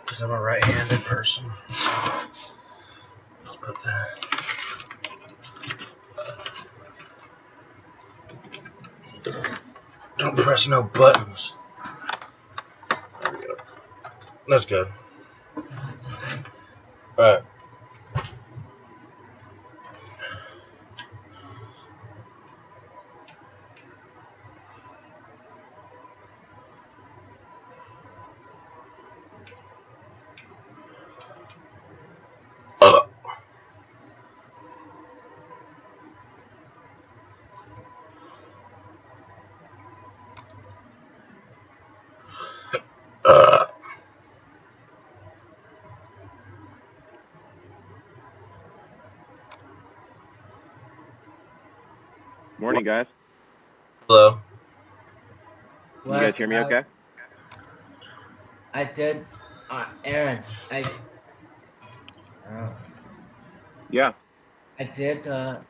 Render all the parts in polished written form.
Because I'm a right-handed person. Let's put that. Don't press no buttons. There we go. That's good. Alright. Morning, guys. Hello. Can you guys hear me okay? I did, Aaron, Yeah. I did a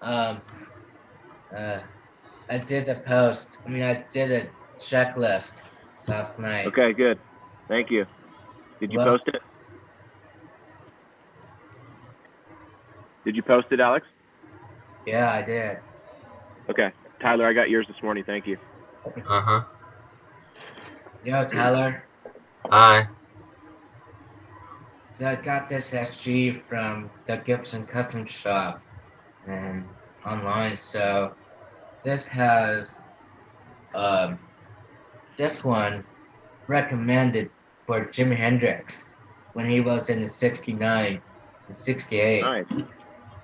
post. I mean, I did a checklist last night. Okay, good. Thank you. Did you post it? Did you post it, Alex? Yeah, I did. Okay. Tyler, I got yours this morning. Thank you. Uh-huh. Yo, Tyler. Hi. So I got this SG from the Gibson Custom Shop and online. So this has this one recommended for Jimi Hendrix when he was in the 69 and 68. Nice.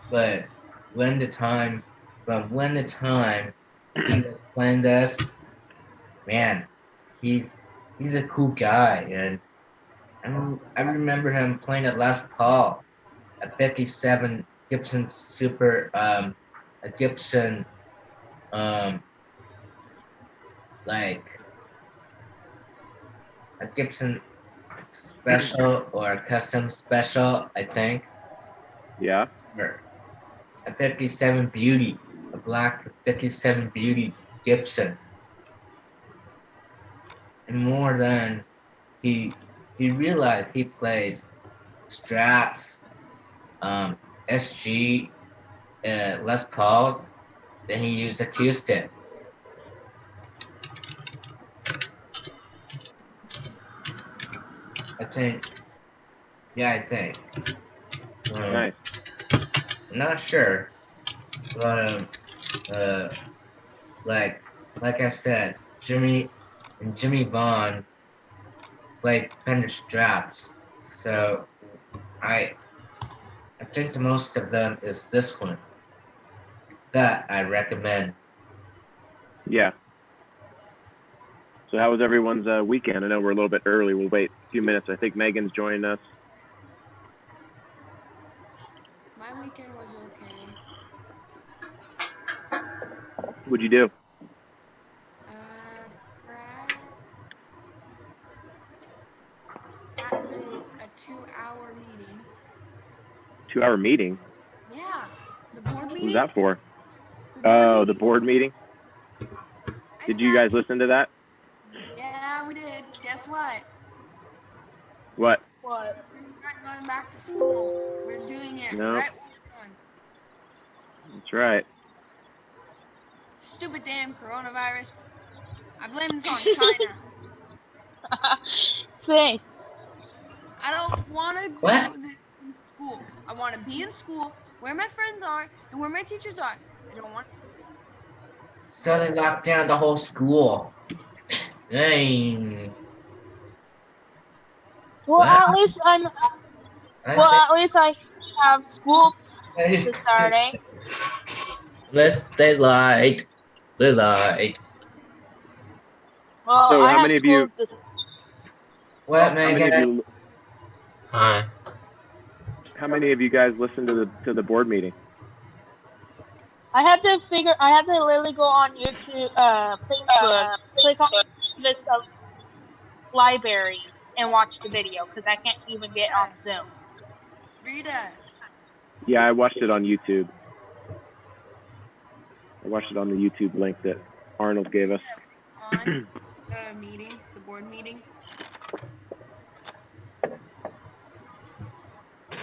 But when the time he was playing this, man, he's a cool guy, and I remember him playing at Les Paul, a 57 Gibson Super, a Gibson, like a Gibson special or a custom special, I think. Yeah. Or a 57 Beauty, a black 57 Beauty Gibson. And more than he realized he plays Strats, SG, Les Pauls, then he used acoustic. I think. Nice. I'm not sure, but like I said, Jimmy Vaughn played Fender Strats, so I think the most of them is this one that I recommend. Yeah. So how was everyone's weekend? I know we're a little bit early. We'll wait a few minutes. I think Megan's joining us. My weekend was okay. What'd you do? Friday, got through a 2-hour meeting. 2-hour meeting? Yeah, the board meeting. What was that for? The board meeting? Did you guys listen to that? Yeah, we did. Guess what? What? What? We're not going back to school. We're doing it right when we're done. That's right. Stupid damn coronavirus. I blame this on China. Say. I don't want to do this in school. I want to be in school where my friends are and where my teachers are. I don't want. So they locked down the whole school. Dang. Well, at least I have school this Saturday. They lied. They lied. Well, so I how have many of you? What, Megan? Hi. How many of you guys listened to the board meeting? I had to literally go on YouTube, Facebook, click on Vista Library and watch the video because I can't even get on Zoom. Rita. Yeah, I watched it on YouTube. I watched it on the YouTube link that Arnold gave us. On the meeting, the board meeting.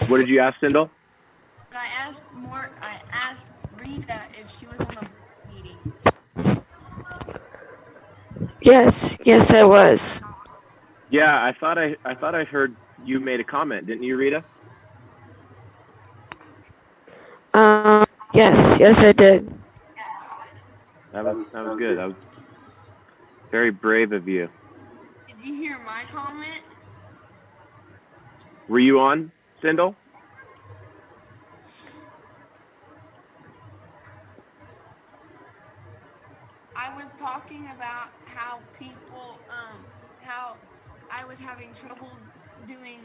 What did you ask, Sindel? I asked Rita if she was on the board meeting. Yes, I was. Yeah, I thought I heard you made a comment, didn't you, Rita? Yes, I did. That was good. That was very brave of you. Did you hear my comment? Were you on, Sindel? I was talking about how people, how I was having trouble doing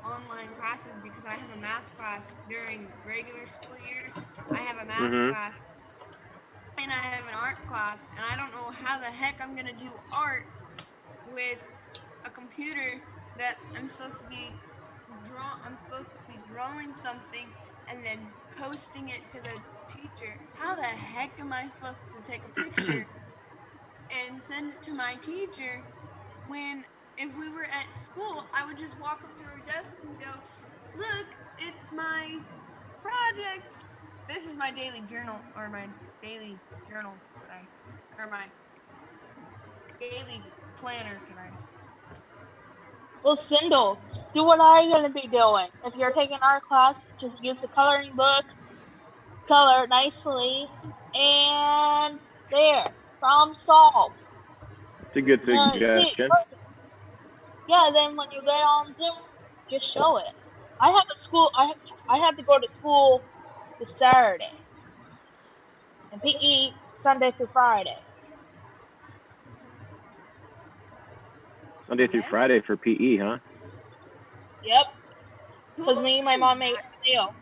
online classes because I have a math class during regular school year. I have a math class and I have an art class, and I don't know how the heck I'm gonna do art with a computer that I'm supposed to be drawing something and then posting it to the teacher. How the heck am I supposed to take a picture and send it to my teacher when if we were at school, I would just walk up to her desk and go, "Look, it's my project. This is my daily journal or my daily journal today, or my daily planner today." Well, Sindel, do what I'm gonna be doing. If you're taking art class, just use the coloring book, color nicely, and there, problem solved. It's a good suggestion. Yeah, then when you get on Zoom, just show it. I have a school. I had to go to school this Saturday, and PE Sunday through Friday. Sunday through Friday for PE, huh? Yep. Because me and my mom made a deal.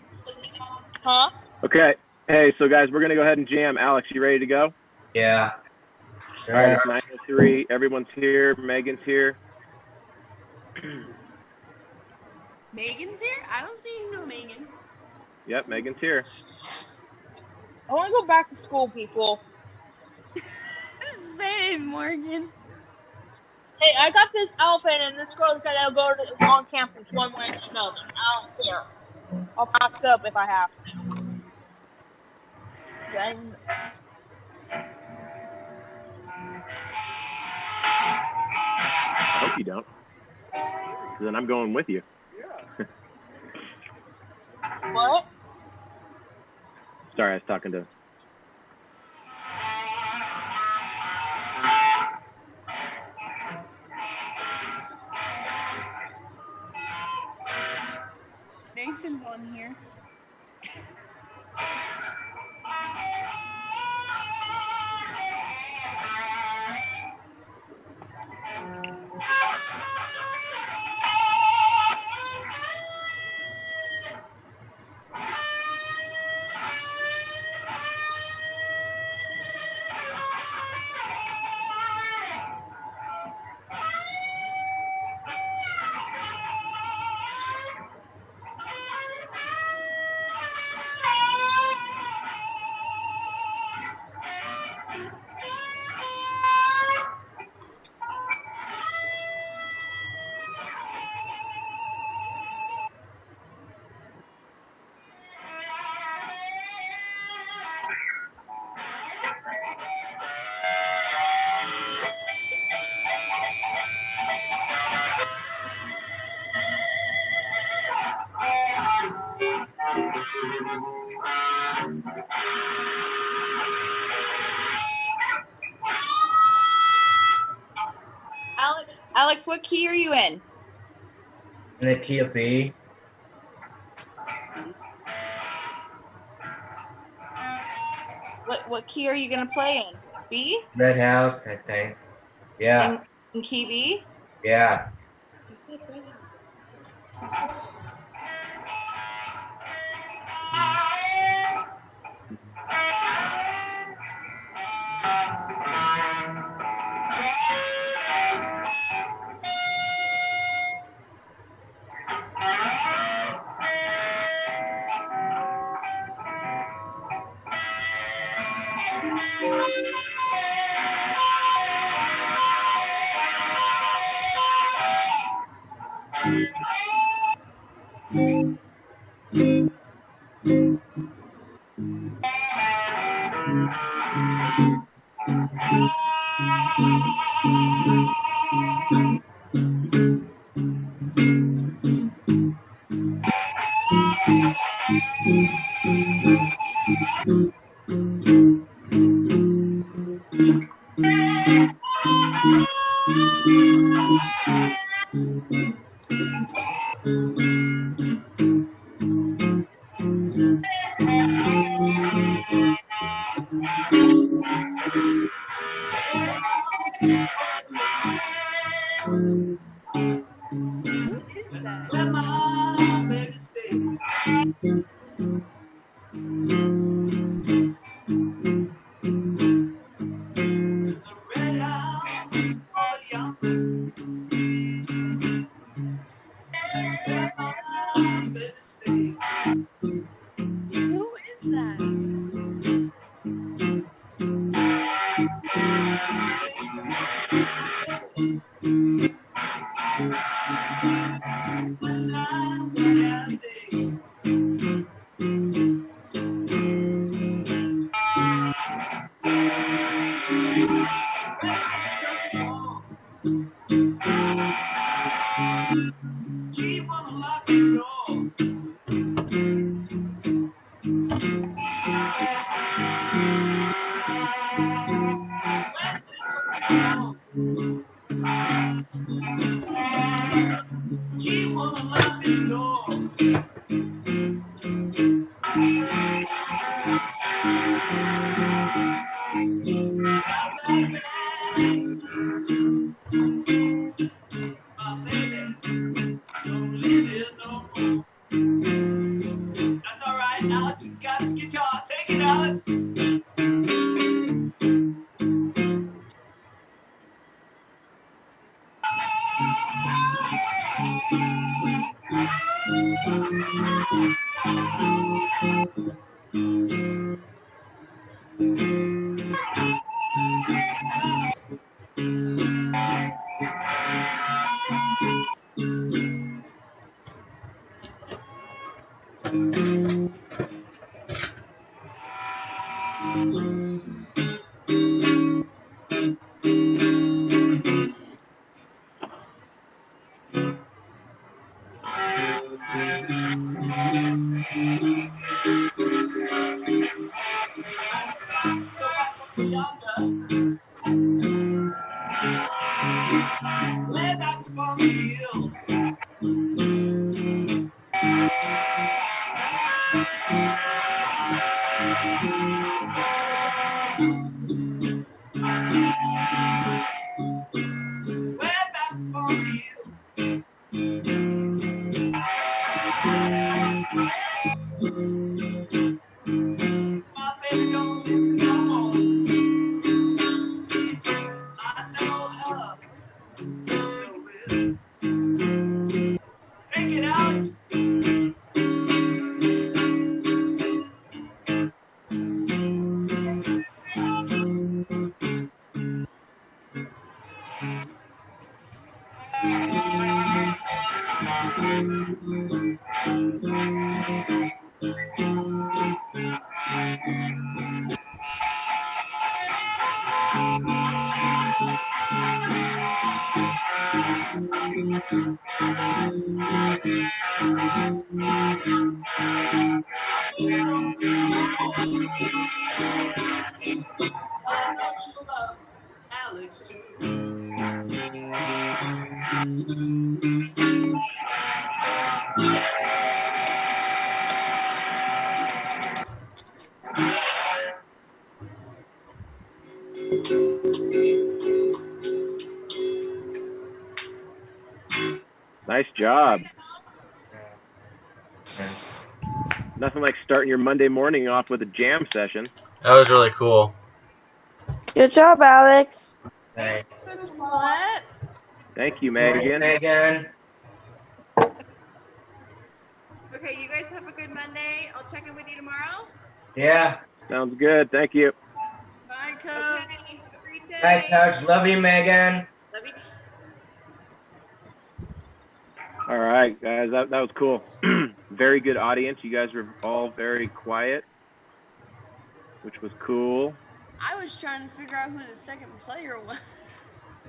Huh? Okay. Hey, so guys, we're gonna go ahead and jam. Alex, you ready to go? Yeah. All right, it's 9:03. Everyone's here. Megan's here. Megan's here? I don't see no Megan. Yep, Megan's here. I want to go back to school, people. Same, Morgan. Hey, I got this outfit, and this girl's gonna go on campus one way or another. I don't care. I'll mask up if I have to. Then... I hope you don't. Then I'm going with you. What? Sorry, I was talking to... Nathan's on here. Alex, what key are you in? In the key of B. What key are you gonna play in? B? Red house, I think. Yeah. In key B? Yeah. Who is that? Who is that? That's all right. Alex has got his guitar. Take it, Alex. Way back upon the hills. Way back upon the hills. My baby don't leave me no more. I know her. Sister will. Take it, Alex. I know she'll love Alex too. Nice job. Yeah. Nothing like starting your Monday morning off with a jam session. That was really cool. Good job, Alex. Thanks. Mr. Paulette. Thank you, Good Megan. Megan. Okay, you guys have a good Monday. I'll check in with you tomorrow. Yeah. Sounds good. Thank you. Bye, Coach. Okay, have a great day. Bye, Coach. Love you, Megan. Love you. All right, guys, that was cool. Very good audience. You guys were all very quiet, which was cool. I was trying to figure out who the second player was.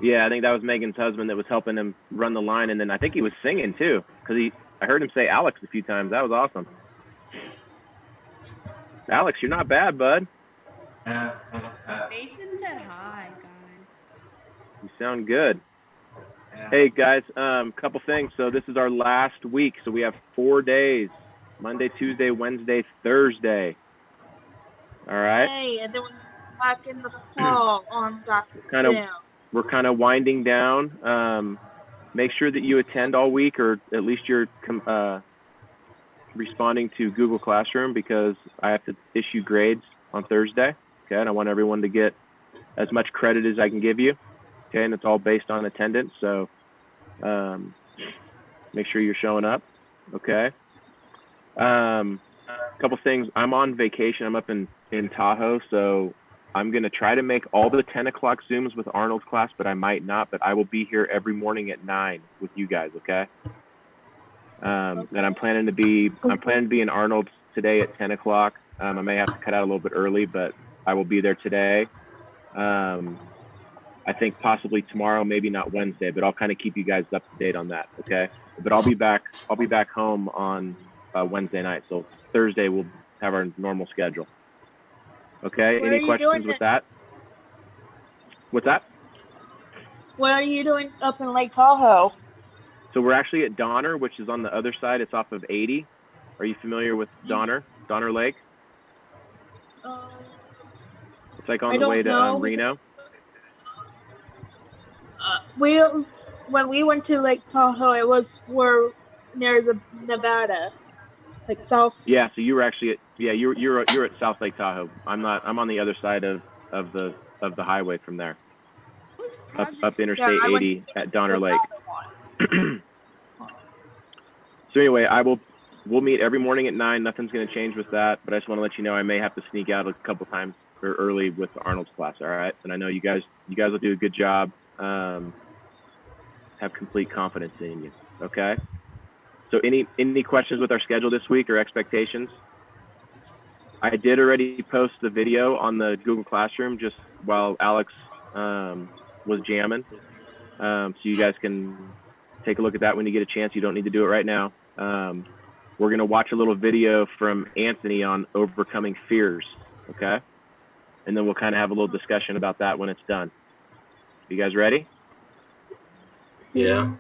Yeah, I think that was Megan's husband that was helping him run the line, and then I think he was singing too, because I heard him say Alex a few times. That was awesome. Alex, you're not bad, bud. Nathan said hi, guys. You sound good. Yeah. Hey guys, couple things. So this is our last week, so we have 4 days: Monday, Tuesday, Wednesday, Thursday. All right. Hey, and then we're back in the fall on Kind of- Zoom. We're kind of winding down. Make sure that you attend all week, or at least you're responding to Google Classroom, because I have to issue grades on Thursday. Okay, and I want everyone to get as much credit as I can give you. Okay, and it's all based on attendance. So make sure you're showing up. Okay. Couple things. I'm on vacation. I'm up in Tahoe, so I'm going to try to make all the 10 o'clock Zooms with Arnold's class, but I might not. But I will be here every morning at 9 with you guys, okay? And I'm planning to be in Arnold's today at 10 o'clock. I may have to cut out a little bit early, but I will be there today. I think possibly tomorrow, maybe not Wednesday, but I'll kind of keep you guys up to date on that, okay? But I'll be back home on Wednesday night, so Thursday we'll have our normal schedule. Okay, Where any are you questions doing with that? What's that? What are you doing up in Lake Tahoe? So we're actually at Donner, which is on the other side. It's off of 80. Are you familiar with Donner Lake? It's like on the way to Reno. When we went to Lake Tahoe, we're near the Nevada, like south. Yeah, so you were actually at you're at South Lake Tahoe. I'm on the other side of the highway from there. Up Interstate 80 at Donner Lake. So anyway, we'll meet every morning at 9. Nothing's going to change with that, but I just want to let you know I may have to sneak out a couple times or early with Arnold's class. All right, and I know you guys will do a good job. Have complete confidence in you. Okay. So any questions with our schedule this week or expectations? I did already post the video on the Google Classroom just while Alex was jamming. So you guys can take a look at that when you get a chance. You don't need to do it right now. We're going to watch a little video from Anthony on overcoming fears, okay? And then we'll kind of have a little discussion about that when it's done. You guys ready? Yeah.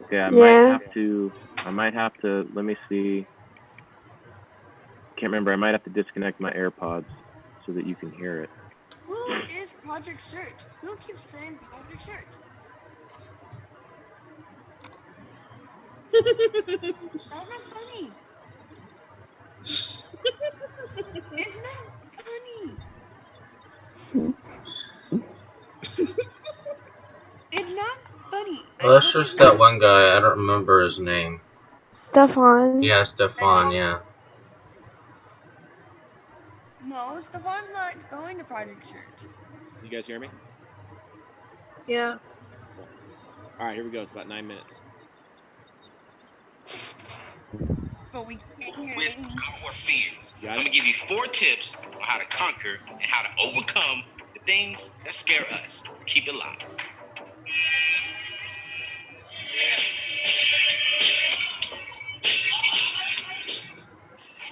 Okay, I might have to, let me see. Can't remember. I might have to disconnect my AirPods so that you can hear it. Who is Project Search? Who keeps saying Project Search? That's not funny. It's not funny. It's not funny. Well, that's just that one guy. I don't remember his name. Stefan. Yeah, Stefan, yeah. No, Stefan's not going to Project Search. You guys hear me? Yeah. All right, here we go. It's about 9 minutes. But we can't hear With anything. our fears. I'm going to give you 4 tips on how to conquer and how to overcome the things that scare us. Keep it live.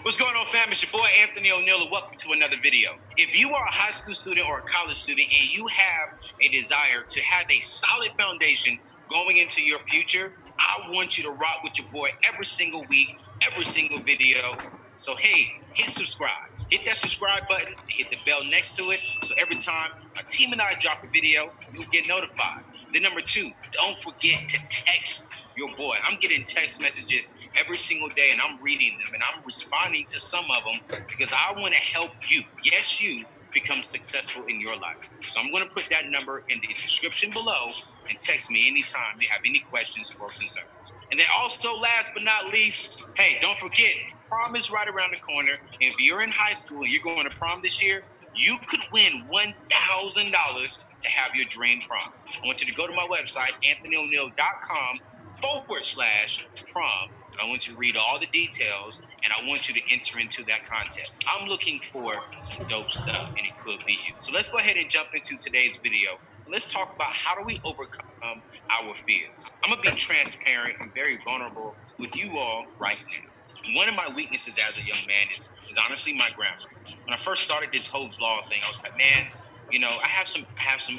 What's going on, fam? It's your boy Anthony O'Neill, and welcome to another video. If you are a high school student or a college student and you have a desire to have a solid foundation going into your future, I want you to rock with your boy every single week, every single video. So hey, hit subscribe. Hit that subscribe button, hit the bell next to it, so every time a team and I drop a video, you'll get notified. Then number 2, don't forget to text your boy. I'm getting text messages every single day, and I'm reading them, and I'm responding to some of them because I want to help you. Yes, you become successful in your life. So I'm going to put that number in the description below and text me anytime you have any questions or concerns. And then also, last but not least, hey, don't forget, prom is right around the corner. If you're in high school and you're going to prom this year, you could win $1,000 to have your dream prom. I want you to go to my website, anthonyoneil.com /prom. And I want you to read all the details, and I want you to enter into that contest. I'm looking for some dope stuff, and it could be you. So let's go ahead and jump into today's video. Let's talk about how do we overcome our fears. I'm going to be transparent and very vulnerable with you all right now. One of my weaknesses as a young man is honestly my grammar. When I first started this whole vlog thing, I was like, man, you know, I have some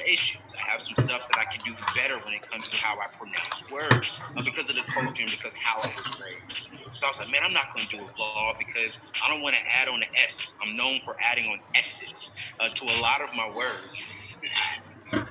issues. I have some stuff that I can do better when it comes to how I pronounce words because of the culture and because how I was raised. So I was like, man, I'm not going to do a vlog because I don't want to add on an S. I'm known for adding on S's to a lot of my words. I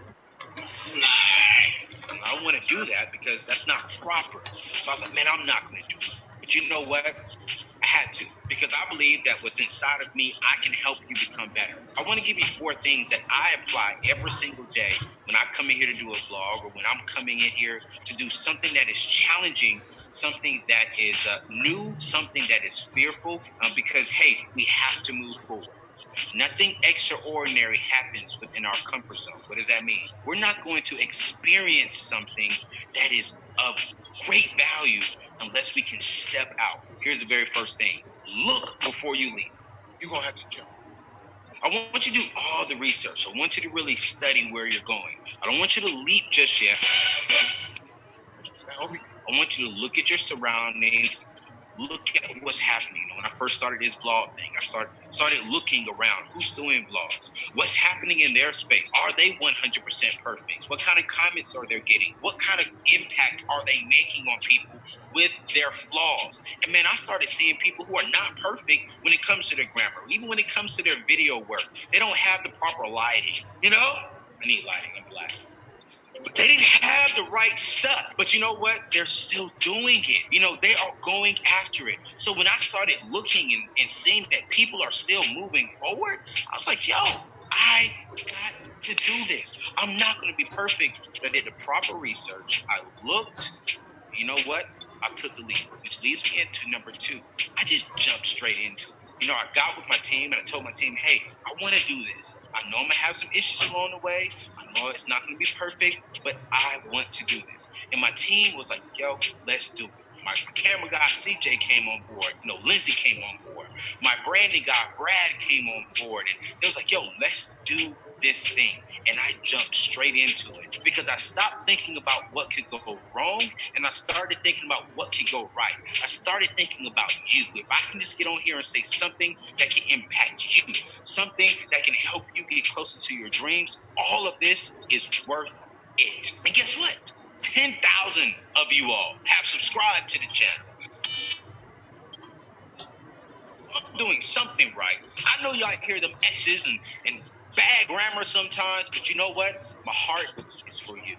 don't want to do that because that's not proper. So I was like, man, I'm not going to do it. But you know what? I had to, because I believe that what's inside of me, I can help you become better. I want to give you 4 things that I apply every single day when I come in here to do a vlog, or when I'm coming in here to do something that is challenging, something that is new, something that is fearful, because, hey, we have to move forward. Nothing extraordinary happens within our comfort zone. What does that mean? We're not going to experience something that is of great value unless we can step out. Here's the very first thing. Look before you leave. You're going to have to jump. I want you to do all the research. I want you to really study where you're going. I don't want you to leap just yet. I want you to look at your surroundings. Look at what's happening. You know, when I first started this vlog thing, I started looking around. Who's doing vlogs? What's happening in their space? Are they 100% perfect? What kind of comments are they getting? What kind of impact are they making on people with their flaws? And man, I started seeing people who are not perfect when it comes to their grammar, even when it comes to their video work. They don't have the proper lighting. You know, I need lighting. I'm black. They didn't have the right stuff, but you know what? They're still doing it. You know, they are going after it. So when I started looking and seeing that people are still moving forward, I was like, yo, I got to do this. I'm not going to be perfect, but I did the proper research. I looked. You know what? I took the lead, which leads me into number 2. I just jumped straight into it. You know, I got with my team and I told my team, hey, I want to do this. I know I'm going to have some issues along the way. I know it's not going to be perfect, but I want to do this. And my team was like, yo, let's do it. My camera guy, CJ, came on board. You know, Lindsay came on board. My branding guy, Brad, came on board. And they was like, yo, let's do this thing. And I jumped straight into it because I stopped thinking about what could go wrong and I started thinking about what could go right. I started thinking about you. If I can just get on here and say something that can impact you, something that can help you get closer to your dreams, all of this is worth it. And guess what? 10,000 of you all have subscribed to the channel. I'm doing something right. I know y'all hear them S's and bad grammar sometimes, but you know what? My heart is for you.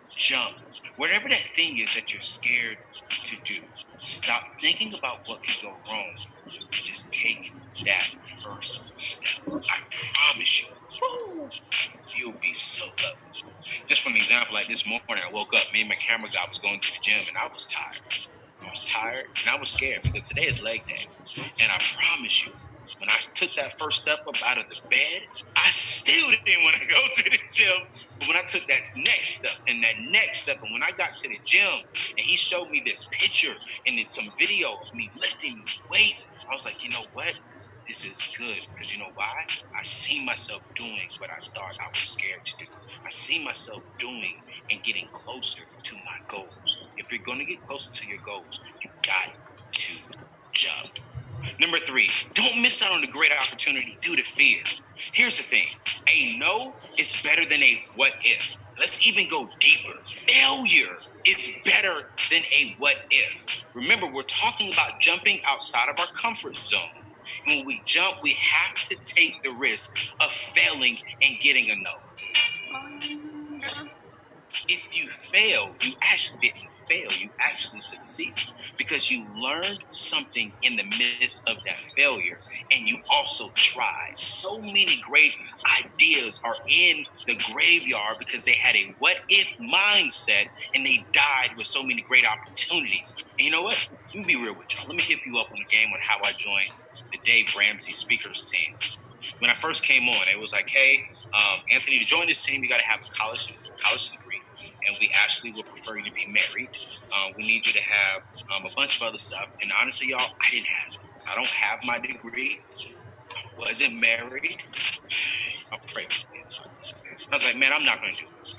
Jump. Whatever that thing is that you're scared to do, stop thinking about what could go wrong and just take that first step. I promise you, you'll be so lucky. Just for an example, like this morning, I woke up, me and my camera guy was going to the gym, and I was tired. I was tired, and I was scared because today is leg day. And I promise you, when I took that first step up out of the bed, I still didn't want to go to the gym. But when I took that next step and that next step, and when I got to the gym and he showed me this picture and then some video of me lifting these weights, I was like, you know what? This is good. Because you know why? I see myself doing what I thought I was scared to do. I see myself doing and getting closer to my goals. If you're going to get closer to your goals, you got to jump. Number 3, don't miss out on the great opportunity due to fear. Here's the thing. A no is better than a what if. Let's even go deeper. Failure is better than a what if. Remember, we're talking about jumping outside of our comfort zone. And when we jump, we have to take the risk of failing and getting a no. If you fail, you actually didn't fail. You actually succeeded because you learned something in the midst of that failure and you also tried. So many great ideas are in the graveyard because they had a what if mindset and they died with so many great opportunities. And you know what? Let me be real with y'all. Let me hit you up on the game on how I joined the Dave Ramsey speakers team. When I first came on, it was like, hey, Anthony, to join this team, you got to have a college degree. and we actually would prefer you to be married. We need you to have a bunch of other stuff. And honestly, y'all, I didn't have it. I don't have my degree. I wasn't married. I'll pray for me. I was like, man, I'm not going to do this.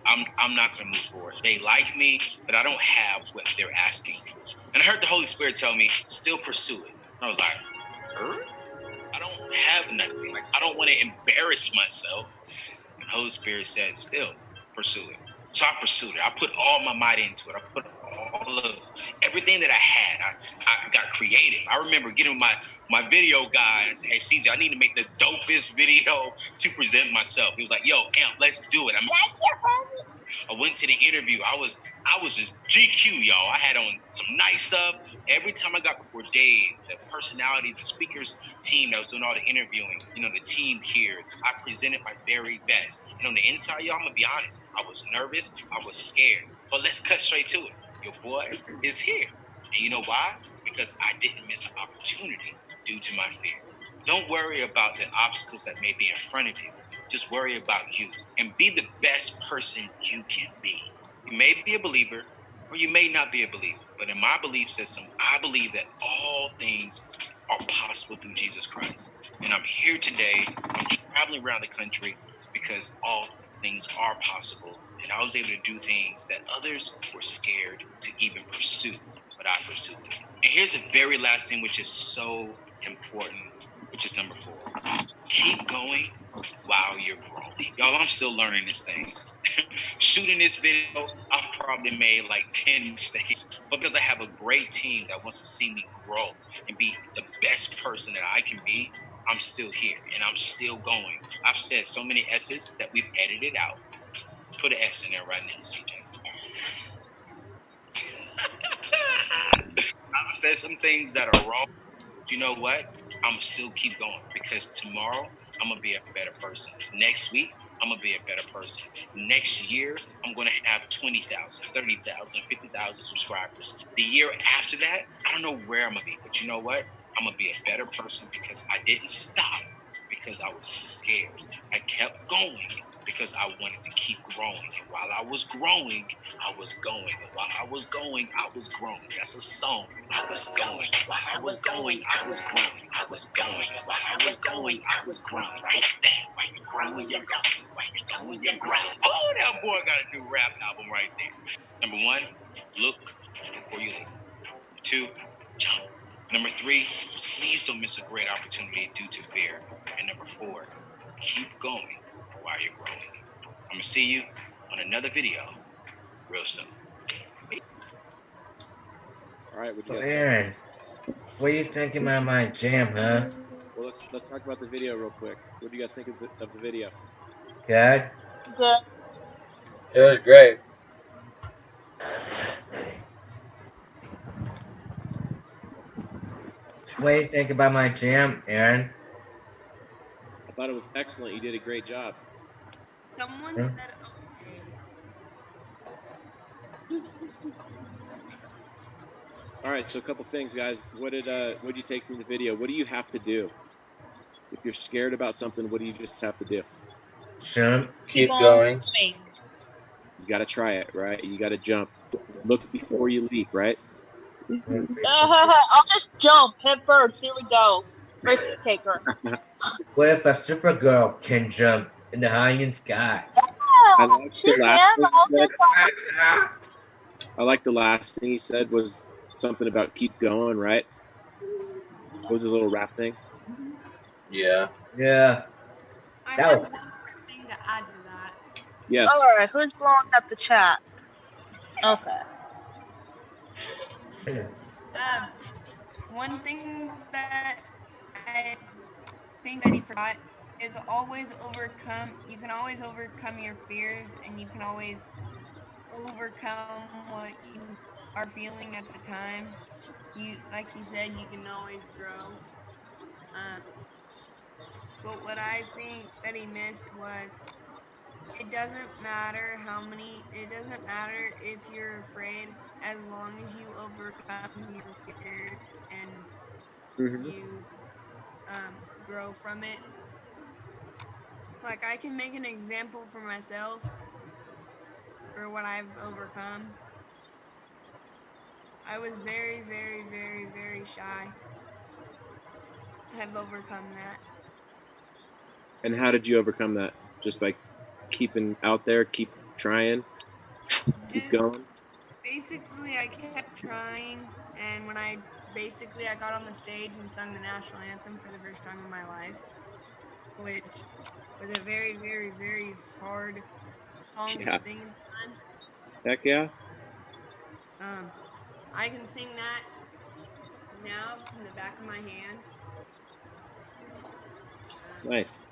I'm not going to move forward. They like me, but I don't have what they're asking for. And I heard the Holy Spirit tell me, still pursue it. And I was like, I don't have nothing. Like, I don't want to embarrass myself. And the Holy Spirit said, still pursue it. So I pursued it. I put all my might into it. I put all of everything that I had. I got creative. I remember getting my video guy and saying, hey, CJ, I need to make the dopest video to present myself. He was like, yo, Amp, let's do it. I went to the interview. I was just GQ, y'all. I had on some nice stuff. Every time I got before Dave, the personalities, the speakers team that was doing all the interviewing, the team here, I presented my very best. And on the inside, y'all, I'm going to be honest. I was nervous. I was scared. But let's cut straight to it. Your boy is here. And you know why? Because I didn't miss an opportunity due to my fear. Don't worry about the obstacles that may be in front of you. Just worry about you and be the best person you can be. You may be a believer or you may not be a believer, but in my belief system, I believe that all things are possible through Jesus Christ. And I'm here today. I'm traveling around the country because all things are possible. And I was able to do things that others were scared to even pursue, but I pursued it. And here's the very last thing, which is so important, which is number 4. Keep going while you're growing. Y'all, I'm still learning this thing. Shooting this video, I've probably made like 10 mistakes, but because I have a great team that wants to see me grow and be the best person that I can be, I'm still here and I'm still going. I've said so many S's that we've edited out. Put an S in there right now, CJ. I've said some things that are wrong. You know what? I'm still keep going because tomorrow I'm gonna be a better person. Next week I'm gonna be a better person. Next year I'm gonna have 20,000, 30,000, 50,000 subscribers. The year after that, I don't know where I'm gonna be, but you know what? I'm gonna be a better person because I didn't stop because I was scared. I kept going because I wanted to keep growing. And while I was growing, I was going. And while I was going, I was growing. That's a song. I was going. While I was going, I was growing. I was going. While I was going, I was growing. Right there. While you're growing, you're going. While you're going, you're growing. Oh, that boy got a new rap album right there. Number 1, look before you leave. Number 2, jump. Number 3, please don't miss a great opportunity due to fear. And number 4, keep going while you're growing. I'm going to see you on another video real soon. All right, what do you So guys Aaron, what do you think about my jam, huh? Well, let's talk about the video real quick. What do you guys think of the video? Good? Good. It was great. What do you think about my jam, Aaron? I thought it was excellent. You did a great job. Someone Huh? said okay. All right, so a couple things, guys. What did you take from the video? What do you have to do if you're scared about something? What do you just have to do? Jump. Keep going. You got to try it, right? You got to jump. Look before you leap, right? I'll just jump head first. Here we go. Risk taker. What if a Supergirl can jump in the high in sky? I Yeah, like she the last can. thing I'll he said. just I like the last thing he said was something about keep going, right? What was his little rap thing? Yeah. Yeah. I That have was one more thing to add to that. Yes. All right, who's blowing up the chat? Okay. One thing that I think that he forgot is always overcome. You can always overcome your fears, and you can always overcome what you are feeling at the time. You, like he said, you can always grow. But what I think that he missed was it doesn't matter it doesn't matter if you're afraid as long as you overcome your fears and Mm-hmm. you grow from it. Like, I can make an example for myself. for what I've overcome. I was very, very, very, very shy. I've overcome that. And how did you overcome that? Just by keeping out there, keep trying, keep going? Basically, I kept trying, and when I got on the stage and sung the national anthem for the first time in my life, which was a very, very, very hard song to Yeah. sing at the time. Heck yeah. I can sing that now from the back of my hand. Nice.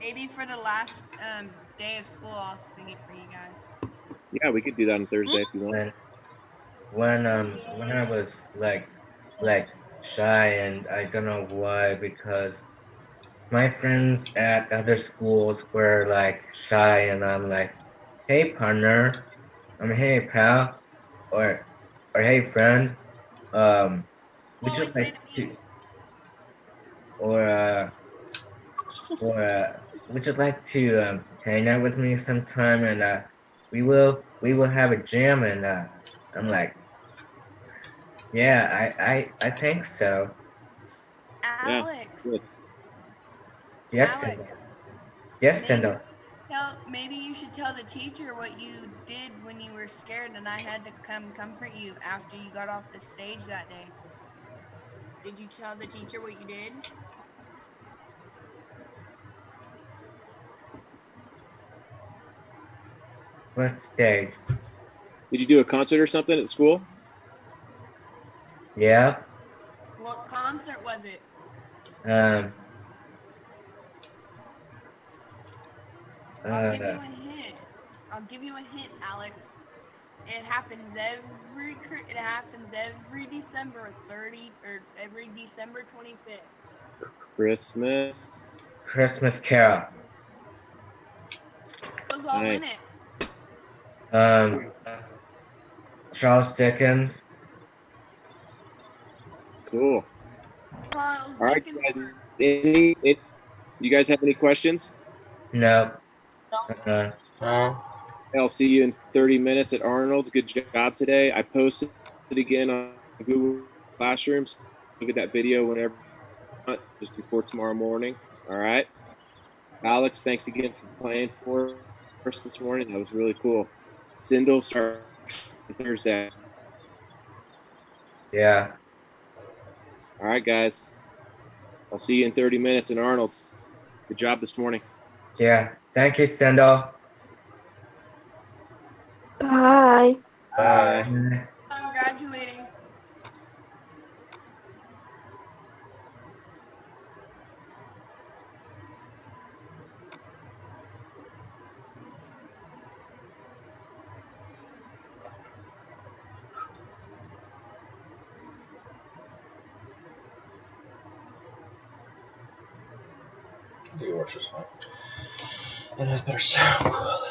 Maybe for the last day of school, I'll sing it for you guys. Yeah, we could do that on Thursday if you want. When I was like shy, and I don't know why, because my friends at other schools were like shy, and I'm like, hey partner, hey pal, or hey friend, would you like to, or would you like to hang out with me sometime, and we will have a jam, and I'm like, yeah, I think so. Alex. Yeah. Yes, Alex. Yes, Sindel. Maybe you should tell the teacher what you did when you were scared and I had to come comfort you after you got off the stage that day. Did you tell the teacher what you did? What stage? Did you do a concert or something at school? Yeah. What concert was it? I'll give you a hint, Alex. It happens every December 30 or every December 25th. Christmas Carol. Who's all in it? Charles Dickens. Cool. Charles All right, Dickens. guys. You guys have any questions? No. I'll see you in 30 minutes at Arnold's. Good job today. I posted it again on Google Classrooms. Look at that video whenever, just before tomorrow morning. All right. Alex, thanks again for playing for us this morning. That was really cool. Sindel starts Thursday. Yeah. All right, guys. I'll see you in 30 minutes in Arnold's. Good job this morning. Yeah. Thank you, Sindel. Bye. Bye. I'm graduating. I think it works just fine. It has better sound quality.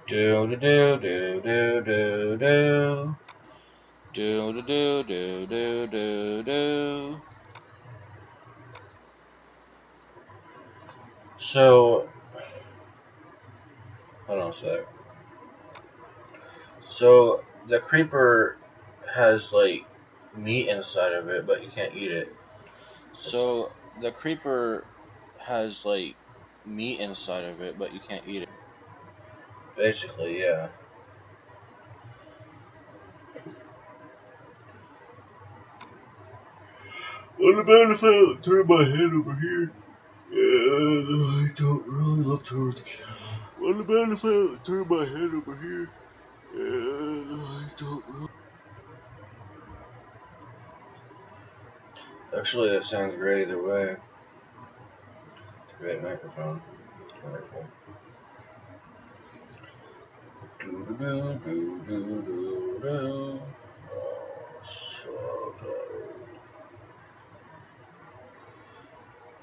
Do do do do do do do. Do do do do do do do. So, hold on a sec. So the creeper has like meat inside of it, but you can't eat it. So the creeper has like meat inside of it, but you can't eat it. Basically, yeah. What about if I turn my head over here? I don't really look towards the camera. What about if I turn my head over here? I don't know. Actually, it sounds great either way. It's a great microphone. Wonderful. Do-do-do-do-do-do-do. Oh, so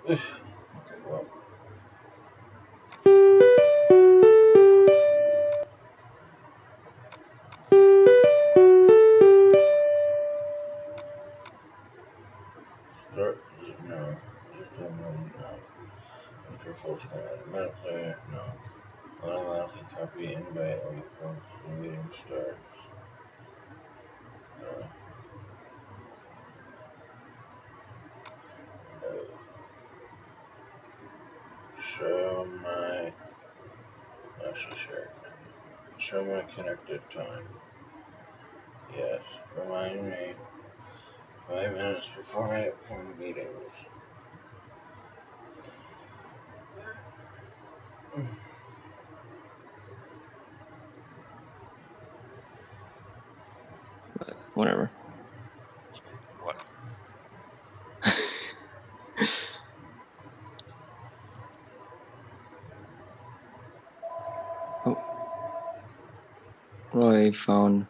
tired. Okay, well. Start, no. Just do one, no. Enter full screen automatically, no. Automatically copy invite when the meeting starts. No. Show my, actually share. Show my connected time. Yes, remind me 5 minutes before my upcoming meetings. Whatever. What? Oh. Roy phone.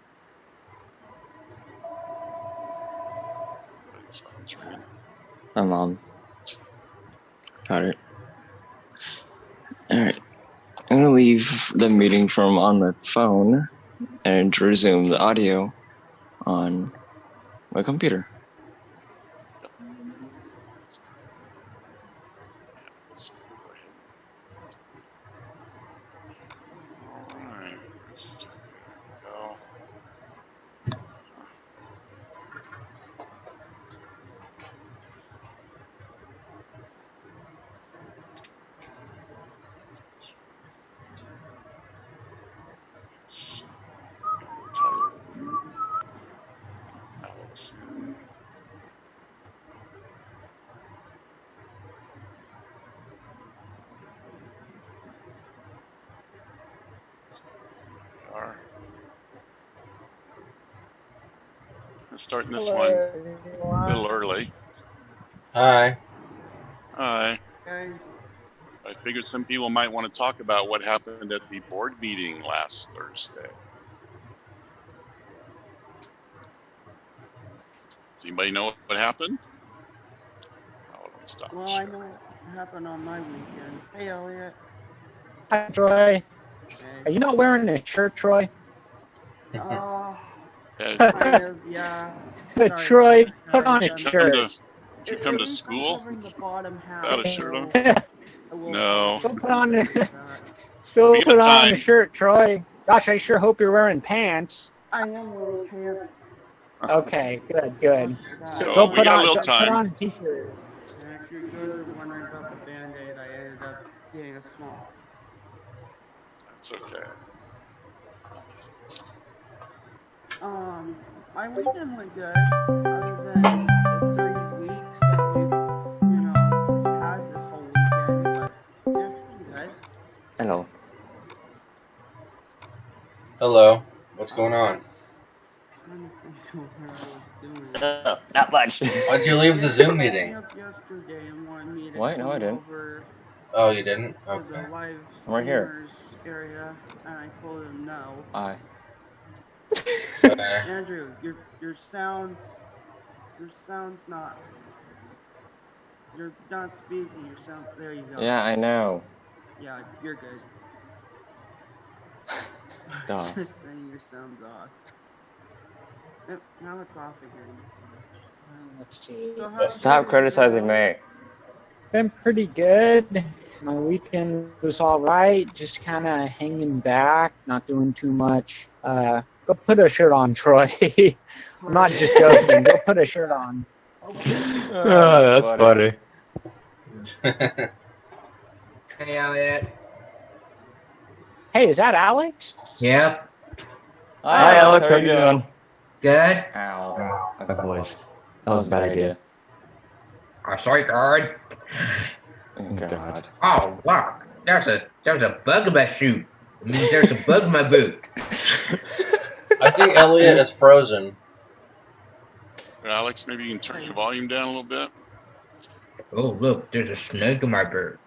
His phone's ringing. My mom. Got it. Alright. I'm gonna leave the meeting from on the phone and resume the audio on my computer. So go ahead. All right. Let's go. So, title Alex. Are starting this one a little early. Hi. Hi. Guys, I figured some people might want to talk about what happened at the board meeting last Thursday. Does anybody know what happened? Oh, let me stop. well, I know what happened on my weekend. Hey, Elliot. Hi, Troy. Hey. Are you not wearing a shirt, Troy? Kind of, yeah. Sorry Troy, about that, put on guys. a shirt. Did you come to At least I'm school covering the bottom half, without a shirt on? so No. Go put on the, We got put on time. a shirt, Troy. Gosh, I sure hope you're wearing pants. I am wearing pants. Okay, good. So Go we put got a on, little put time. on a t-shirt. And if you guys are wondering about the Band-Aid, I ended up getting a small. That's okay. My weekend went good, other than the 3 weeks that we've, had this whole weekend, but yeah, it's been good. Hello. Hello. What's going on? Trying to think of what I was doing. Not much. Why'd you leave the Zoom meeting? Up yesterday and wanted me to What? No, I come didn't. over Oh, you didn't? to the Okay. live I'm right here. streamers area, and I told him no. Hi. Andrew, your sounds not. You're not speaking. Your sound. There you go. Yeah, I know. Yeah, you're good. Duh. Just saying your sound's off. Yep, now it's off again. Let's see. So how's Stop your criticizing me. Been pretty good. My weekend was all right. Just kind of hanging back, not doing too much. Go put a shirt on, Troy. I'm not just joking. Go put a shirt on. Oh, that's funny. Hey, Elliot. Hey, is that Alex? Yep. Hi, Alex. How are you doing? Good. Ow. My voice. That was a bad idea. I sorry, God. Oh, God. Oh, look. There's a bug in my shoe. It means there's a bug in my boot. I think Elliot is frozen. Alex, maybe you can turn your volume down a little bit. Oh, look, there's a snake in my bird.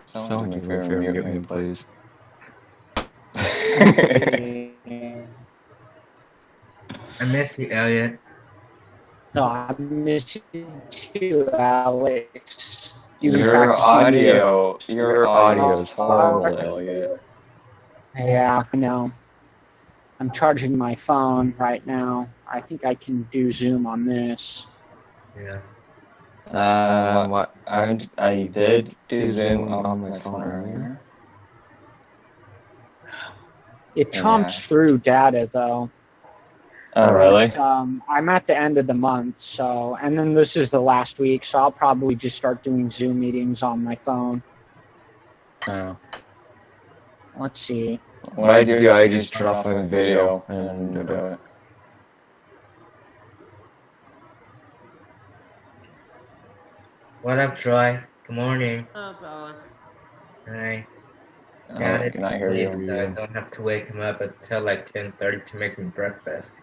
Someone do me a favor and mute me, please. I miss you, Elliot. No, I miss you too, Alex. Your audio is horrible, Elliot. Yeah, I know. I'm charging my phone right now. I think I can do Zoom on this. Yeah. I did do Zoom on my phone earlier. It trumps through data, though. Oh, really? I'm at the end of the month, so, and then this is the last week, so I'll probably just start doing Zoom meetings on my phone. Oh. Let's see. When I do, I just drop a video and do it. What up, Troy? Good morning. What's up, Alex? Hi. Oh, Dad is can I hear asleep, you? so I don't have to wake him up until like 10:30 to make me breakfast.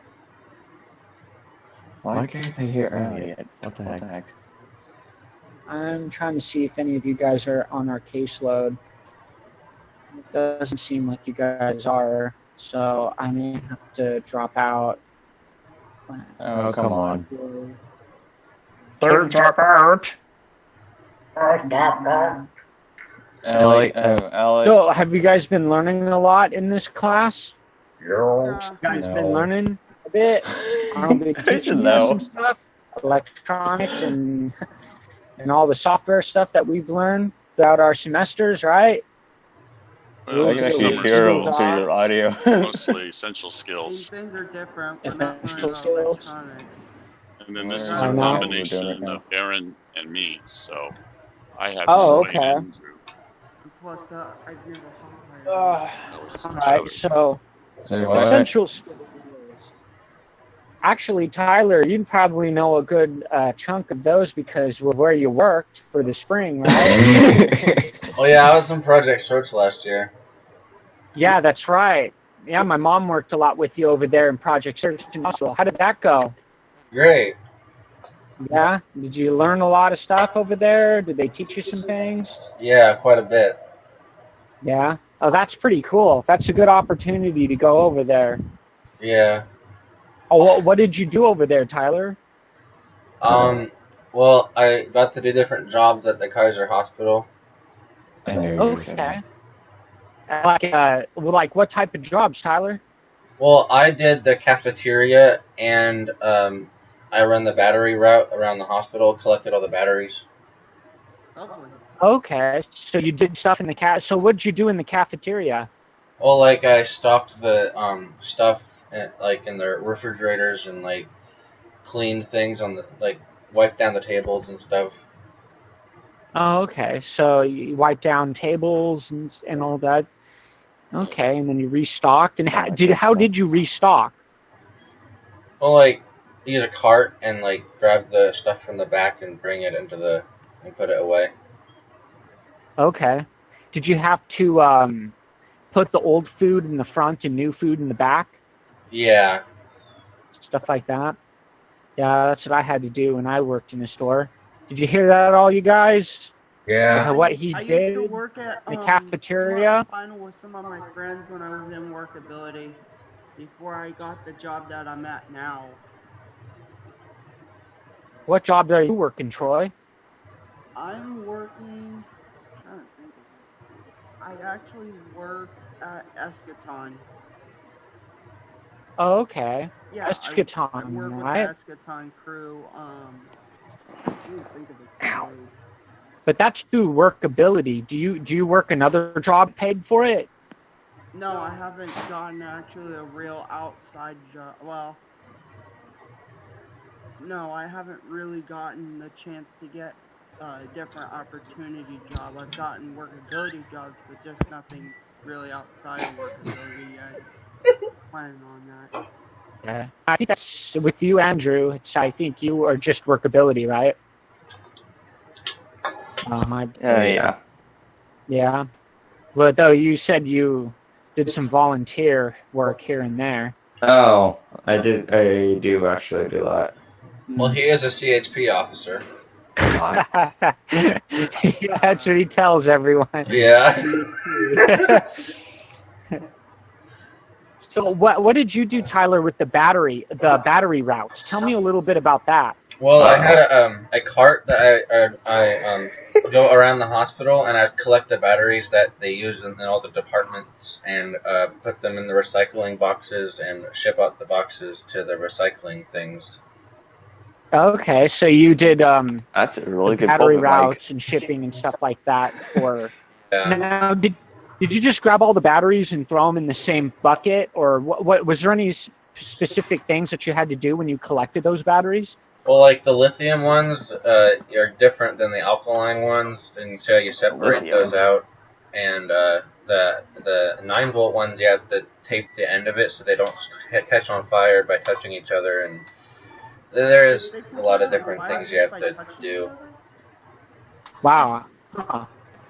Why can't I hear Elliot? What the heck? I'm trying to see if any of you guys are on our caseload. It doesn't seem like you guys are, so I may have to drop out. Oh, come on. Third drop out. Alex. So, have you guys been learning a lot in this class? Yeah. You guys been learning a bit? I'll be teaching you some stuff, electronics and all the software stuff that we've learned throughout our semesters, right? Well, I can actually hear your audio. Mostly essential These skills. things are different. We're not learning about Skills. electronics. And then this is a combination of Aaron and me, so I have to okay. Plus, I've never Alright, so Say what? essential skills. Actually, Tyler, you probably know a good chunk of those because of where you worked for the spring, right? Oh yeah, I was in Project Search last year. Yeah, that's right. Yeah, my mom worked a lot with you over there in Project Search in Hospital. How did that go? Great. Yeah? Did you learn a lot of stuff over there? Did they teach you some things? Yeah, quite a bit. Yeah? Oh, that's pretty cool. That's a good opportunity to go over there. Yeah. Oh, what did you do over there, Tyler? Well, I got to do different jobs at the Kaiser Hospital. Okay. Like what type of jobs, Tyler? Well, I did the cafeteria, and I run the battery route around the hospital, collected all the batteries. Okay, so you did stuff in the So what did you do in the cafeteria? Well, like I stocked the stuff in the refrigerators and like cleaned things on the wiped down the tables and stuff. Oh, okay. So you wiped down tables and all that. Okay, and then you restocked. And how did you restock? Well, like use a cart and like grab the stuff from the back and bring it and put it away. Okay. Did you have to put the old food in the front and new food in the back? Yeah. Stuff like that. Yeah, that's what I had to do when I worked in the store. Did you hear that, all you guys? Yeah. What he I did used to work at in the cafeteria. Final with some of my friends when I was in workability before I got the job that I'm at now. What job are you working, Troy? I'm working. I'm trying to think of it. I actually work at Eschaton. Oh, okay. Yeah, Eschaton, I work right? with the Eschaton crew. I can't think of the crew. But that's through workability. Do you work another job paid for it? No, I haven't gotten actually a real outside job. Well, no, I haven't really gotten the chance to get a different opportunity job. I've gotten workability jobs, but just nothing really outside of workability yet. Planning on that. Yeah. I think that's with you, Andrew. I think you are just workability, right? Yeah. Yeah. But though you said you did some volunteer work here and there. Oh, I do actually do that. Well, he is a CHP officer. That's what he tells everyone. Yeah. So what did you do, Tyler, with the battery routes? Tell me a little bit about that. Well, I had a cart that I go around the hospital, and I'd collect the batteries that they use in all the departments and put them in the recycling boxes and ship out the boxes to the recycling things. Okay, so you did That's a really good battery pulpit routes mic. and shipping and stuff like that for. Yeah. Now, did you just grab all the batteries and throw them in the same bucket, or what was there any specific things that you had to do when you collected those batteries? Well, like the lithium ones are different than the alkaline ones, and so you separate those out. And the 9-volt ones, you have to tape the end of it so they don't catch on fire by touching each other. And there's a lot of different things you have to do. Wow.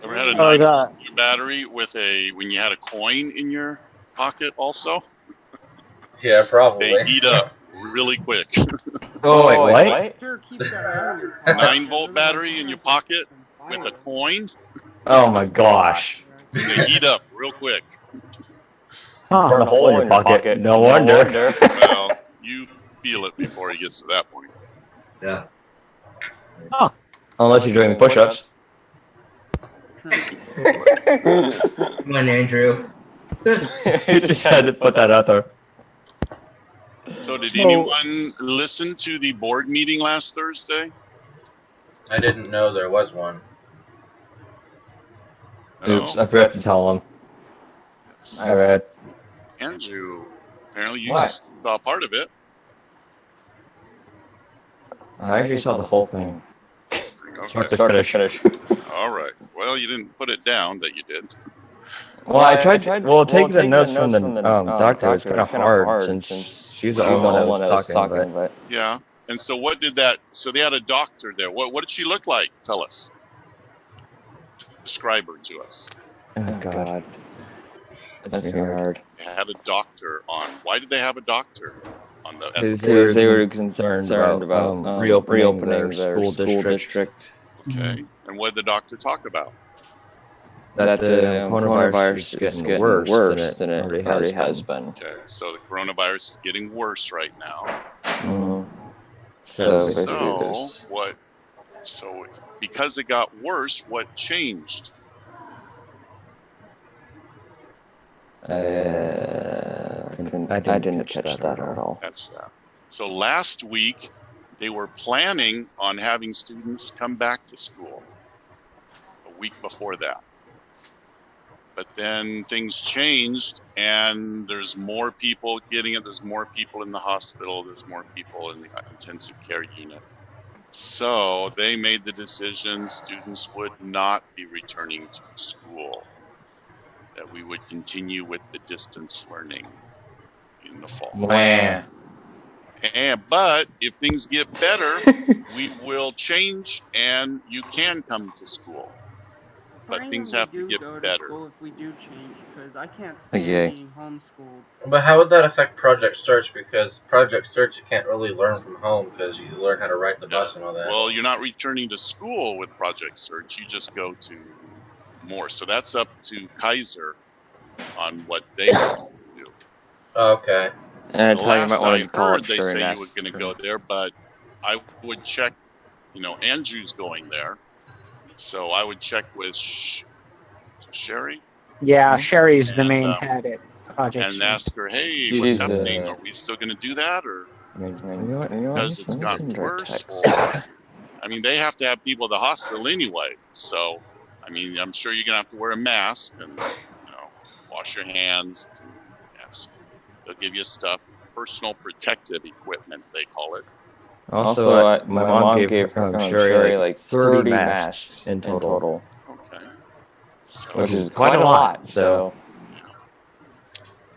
Ever had a Oh, 9-volt battery with when you had a coin in your pocket also? Yeah, probably. They heat up really quick. Oh, wait, what? Sure, keep that out of your pocket. 9-volt battery in your pocket with a coin. Oh my gosh. They heat up real quick. Burn a hole in your pocket. No wonder. Well, you feel it before it gets to that point. Yeah. Oh. Unless you're doing push-ups. Come on, Andrew. You just had to put that out there. So did anyone listen to the board meeting last Thursday? I didn't know there was one. Oops, I forgot to tell him. Yes. I read. Andrew, apparently you What? saw part of it. I actually saw the whole thing. Okay. Start to finish. All right. Well, you didn't put it down that you did. Well, I tried. Well, taking the notes from the doctor was kind of hard since she's the only one that was talking. But Yeah. And so what did that? So they had a doctor there. What did she look like? Tell us. Describe her to us. oh god, that's very hard. They had a doctor on. Why did they have a doctor on the? Because they were concerned about reopening their school district. Okay. And what did the doctor talk about? That the coronavirus is getting worse than it already has been. Okay. So the coronavirus is getting worse right now. Mm-hmm. So what? So because it got worse, what changed? I didn't catch that at all. That's that. So last week, they were planning on having students come back to school a week before that. But then things changed, and there's more people getting it. There's more people in the hospital. There's more people in the intensive care unit. So they made the decision students would not be returning to school, that we would continue with the distance learning in the fall. Man. But if things get better, we will change and you can come to school. But things have to get better. If we do change, because I can't stand being homeschooled. But how would that affect Project Search? Because Project Search, you can't really learn from home because you learn how to ride the bus and all that. Well, you're not returning to school with Project Search. You just go to more. So that's up to Kaiser on what they want to do. Okay. And the last I heard, they say you were going to go there, but I would check. Andrew's going there. So I would check with Sherry. Yeah, Sherry's the main head at Project. And ask her, hey, what's happening? Are we still going to do that? Or because it's gotten worse? Or, they have to have people at the hospital anyway. So, I'm sure you're going to have to wear a mask and, wash your hands. And, they'll give you stuff, personal protective equipment, they call it. Also, my mom gave Sherry like 30 masks in total. Okay. So, which is quite a lot.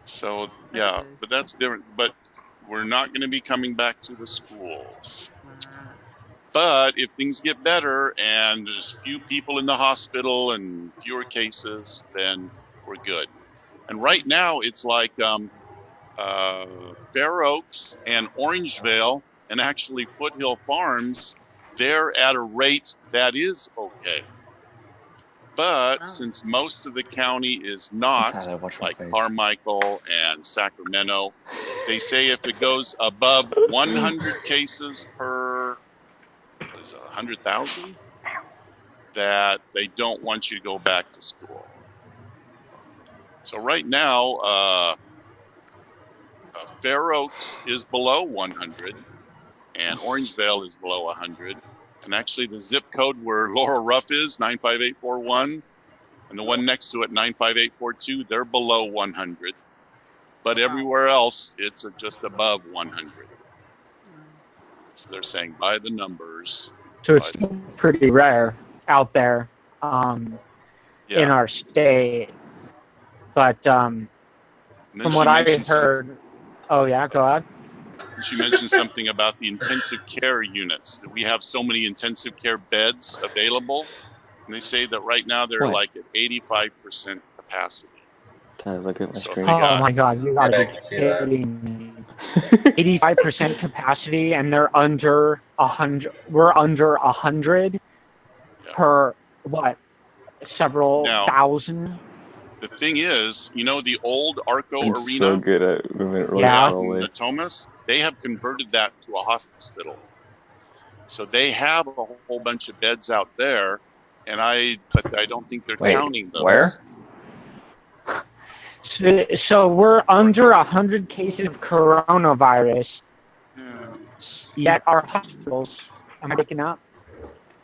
So yeah, but that's different. But we're not going to be coming back to the schools. But if things get better and there's few people in the hospital and fewer cases, then we're good. And right now it's like Fair Oaks and Orangevale and actually Foothill Farms, they're at a rate that is okay. But since most of the county is not, like Carmichael and Sacramento, they say if it goes above 100 cases per, what is it, 100,000, that they don't want you to go back to school. So right now, Fair Oaks is below 100 and Orangevale is below 100. And actually the zip code where Laurel Ruff is, 95841, and the one next to it, 95842, they're below 100. But everywhere else, it's just above 100. So they're saying by the numbers. So it's pretty rare out there in our state. But from what I heard, oh yeah, go ahead. She mentioned something about the intensive care units. We have so many intensive care beds available. And they say that right now they're like at 85% capacity. Can I look at my screen? Oh my God, you gotta be kidding me. 85% capacity, and they're under 100. We're under 100 per what? Several thousand. The thing is, you know, the old Arco I'm Arena. so good at moving it really slowly. In Natomas, they have converted that to a hospital. So they have a whole bunch of beds out there, but I don't think they're counting those. Where? So we're under 100 cases of coronavirus. Yet our hospitals, am I picking up?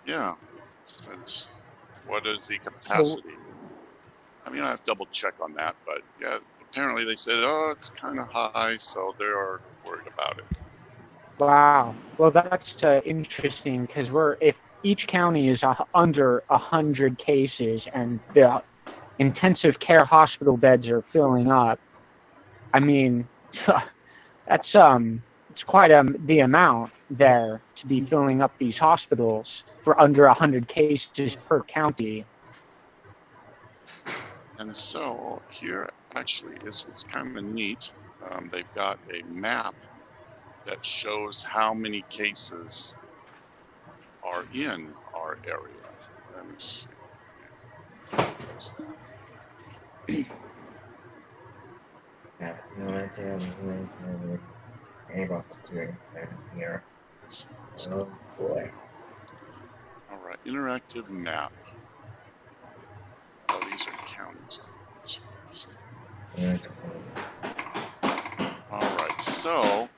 Yeah. What is the capacity? I mean, I have to double check on that, but yeah, apparently they said, oh, it's kind of high, so they're worried about it. Wow. Well, that's interesting because if each county is under 100 cases and the intensive care hospital beds are filling up, I mean, that's it's quite the amount there to be filling up these hospitals for under 100 cases per county. And so here actually it's kind of neat. They've got a map that shows how many cases are in our area. Let me see. Yeah, no idea when we're able to do anything here. Oh boy. All right, interactive map. Oh, these are counties. All right, so,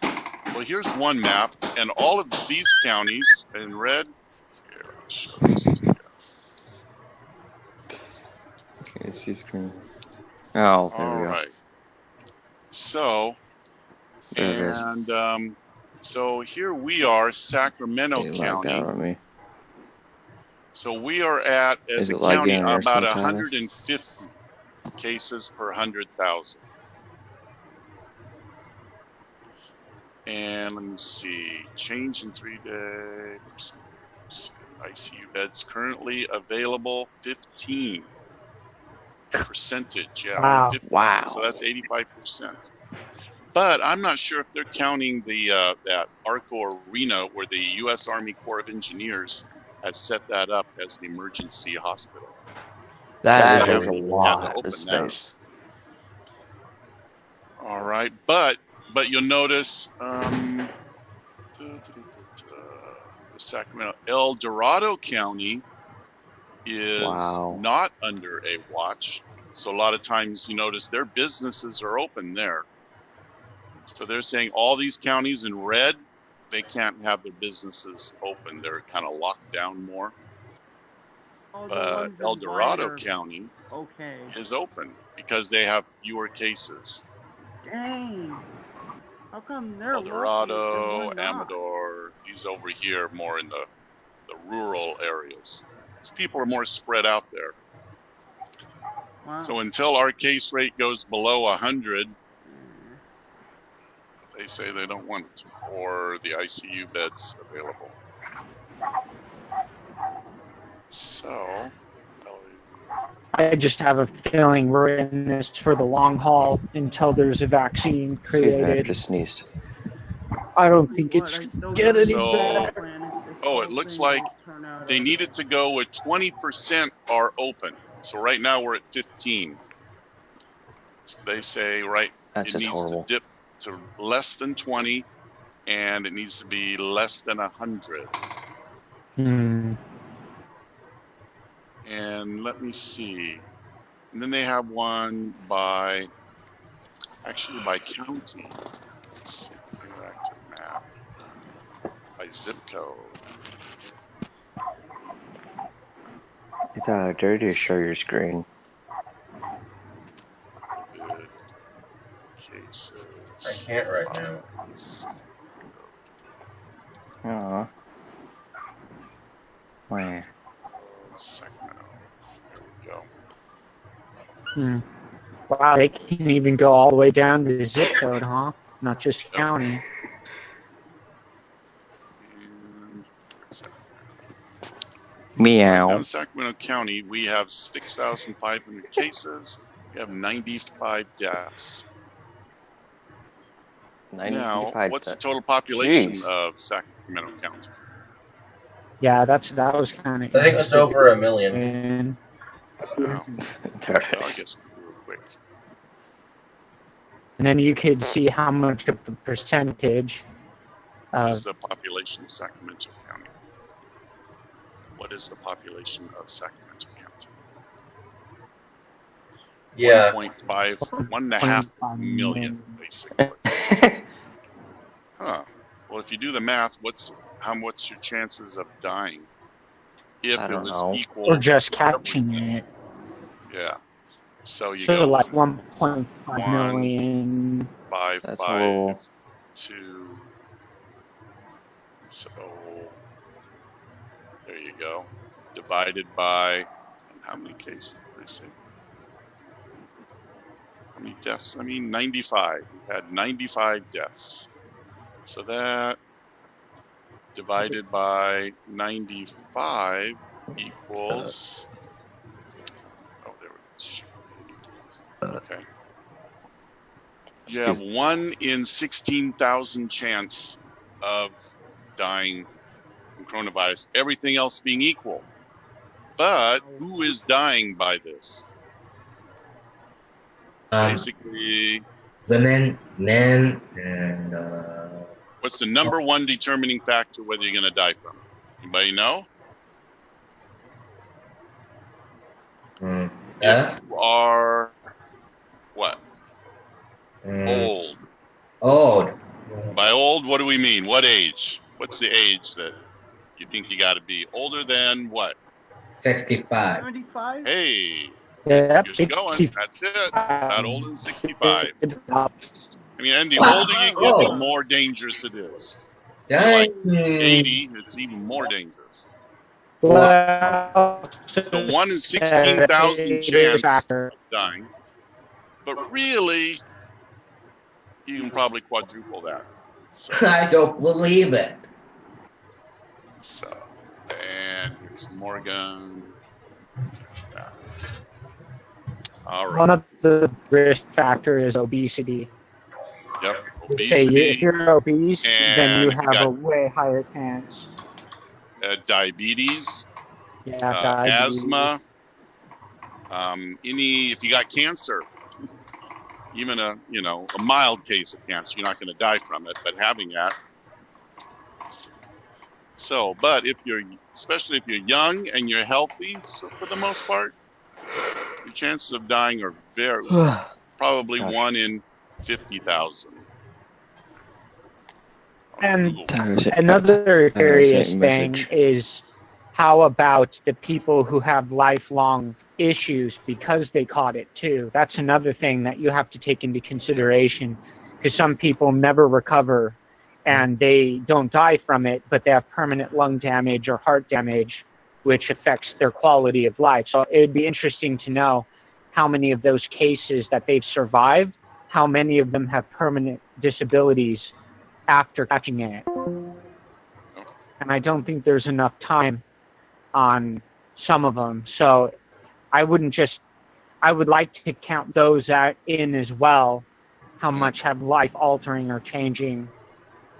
well, here's one map, and all of these counties in red. Here, I'll show this to you. Okay, see screen. Oh, there we go. All right. So, so here we are, Sacramento County. So we are at, as a county, about 150 cases per 100,000. And let me see, change in 3 days. ICU beds currently available, 15 percentage. Yeah, wow. 50, so that's 85%. But I'm not sure if they're counting the that Arco Arena where the U.S. Army Corps of Engineers has set that up as an emergency hospital. That is a lot of space. All right, but you'll notice Sacramento, El Dorado County is not under a watch. So a lot of times you notice their businesses are open there. So they're saying all these counties in red, they can't have their businesses open. They're kind of locked down more. But El Dorado County is open because they have fewer cases. Dang. How come they're El Dorado, Amador, these over here more in the rural areas. These people are more spread out there. Wow. So until our case rate goes below 100, they say they don't want it, or the ICU beds available. So, I just have a feeling we're in this for the long haul until there's a vaccine Excuse me, I created. just sneezed. I don't think What, it's I still get got any So- better. plan if this oh, whole it looks thing like does turn out they okay. needed to go with 20% are open. So right now we're at 15. So they say, right, That's it just needs horrible. to dip to less than 20 and it needs to be less than 100. Hmm. And let me see. And then they have one by, actually by county. Let's see, interactive map. By zip code. It's dirty to show your screen. COVID cases. I can't right now. Aw. Where? Sacramento. There we go. Hmm. Wow, they can even go all the way down to the zip code, huh? Not just county. And where's that? Meow. Down in Sacramento County, we have 6,500 cases. We have 95 deaths. 95 now, what's the deaths. total population Jeez. of Sacramento County? Yeah, that was kind of. I think it's over 1 million. Wow. There Well, I it is. guess we can do it quick. And then you could see how much of the percentage What of is the population of Sacramento County? What is the population of Sacramento County? Yeah. 1.5 million, basically. Huh. Well, if you do the math, what's your chances of dying? If I it don't was know. equal. or just catching it. Yeah. So you So go like 1.5 1, million. 5, That's a 5, little- 2. So there you go. Divided by, and how many cases? What did I say? How many deaths? I mean, 95. We've had 95 deaths. So that divided by 95 equals. Oh, there it is. Okay. You have 1 in 16,000 chance of dying from coronavirus, everything else being equal. But who is dying by this? Basically, Women, men, and what's the number one determining factor whether you're going to die from it? Anybody know? If you are what? Old. Old. By old, what do we mean? What age? What's the age that you think you got to be? Older than what? 65. 75? Hey, Yeah, you're going. That's it. Not older than 65. I mean, and the Wow. older you get, the more dangerous it is. Like 80, it's even more dangerous. Well, The 1 in 16,000 chance of dying. But really, you can probably quadruple that. So, I don't believe it. and here's Morgan. There's that. All right. One of the risk factor is obesity. Yep. Say Obesity. if you're obese, then you and if you have got a way higher chance. diabetes, Yeah, diabetes. asthma, if you got cancer, even a mild case of cancer, you're not going to die from it, but having that. So, but especially if you're young and you're healthy, so for the most part, your chances of dying are probably 1 in 50,000. And another curious thing is how about the people who have lifelong issues because they caught it too? That's another thing that you have to take into consideration, because some people never recover and they don't die from it, but they have permanent lung damage or heart damage, which affects their quality of life. So it would be interesting to know how many of those cases that they've survived, how many of them have permanent disabilities after catching it. And I don't think there's enough time on some of them. So I would like to count those in as well. How much have life altering or changing,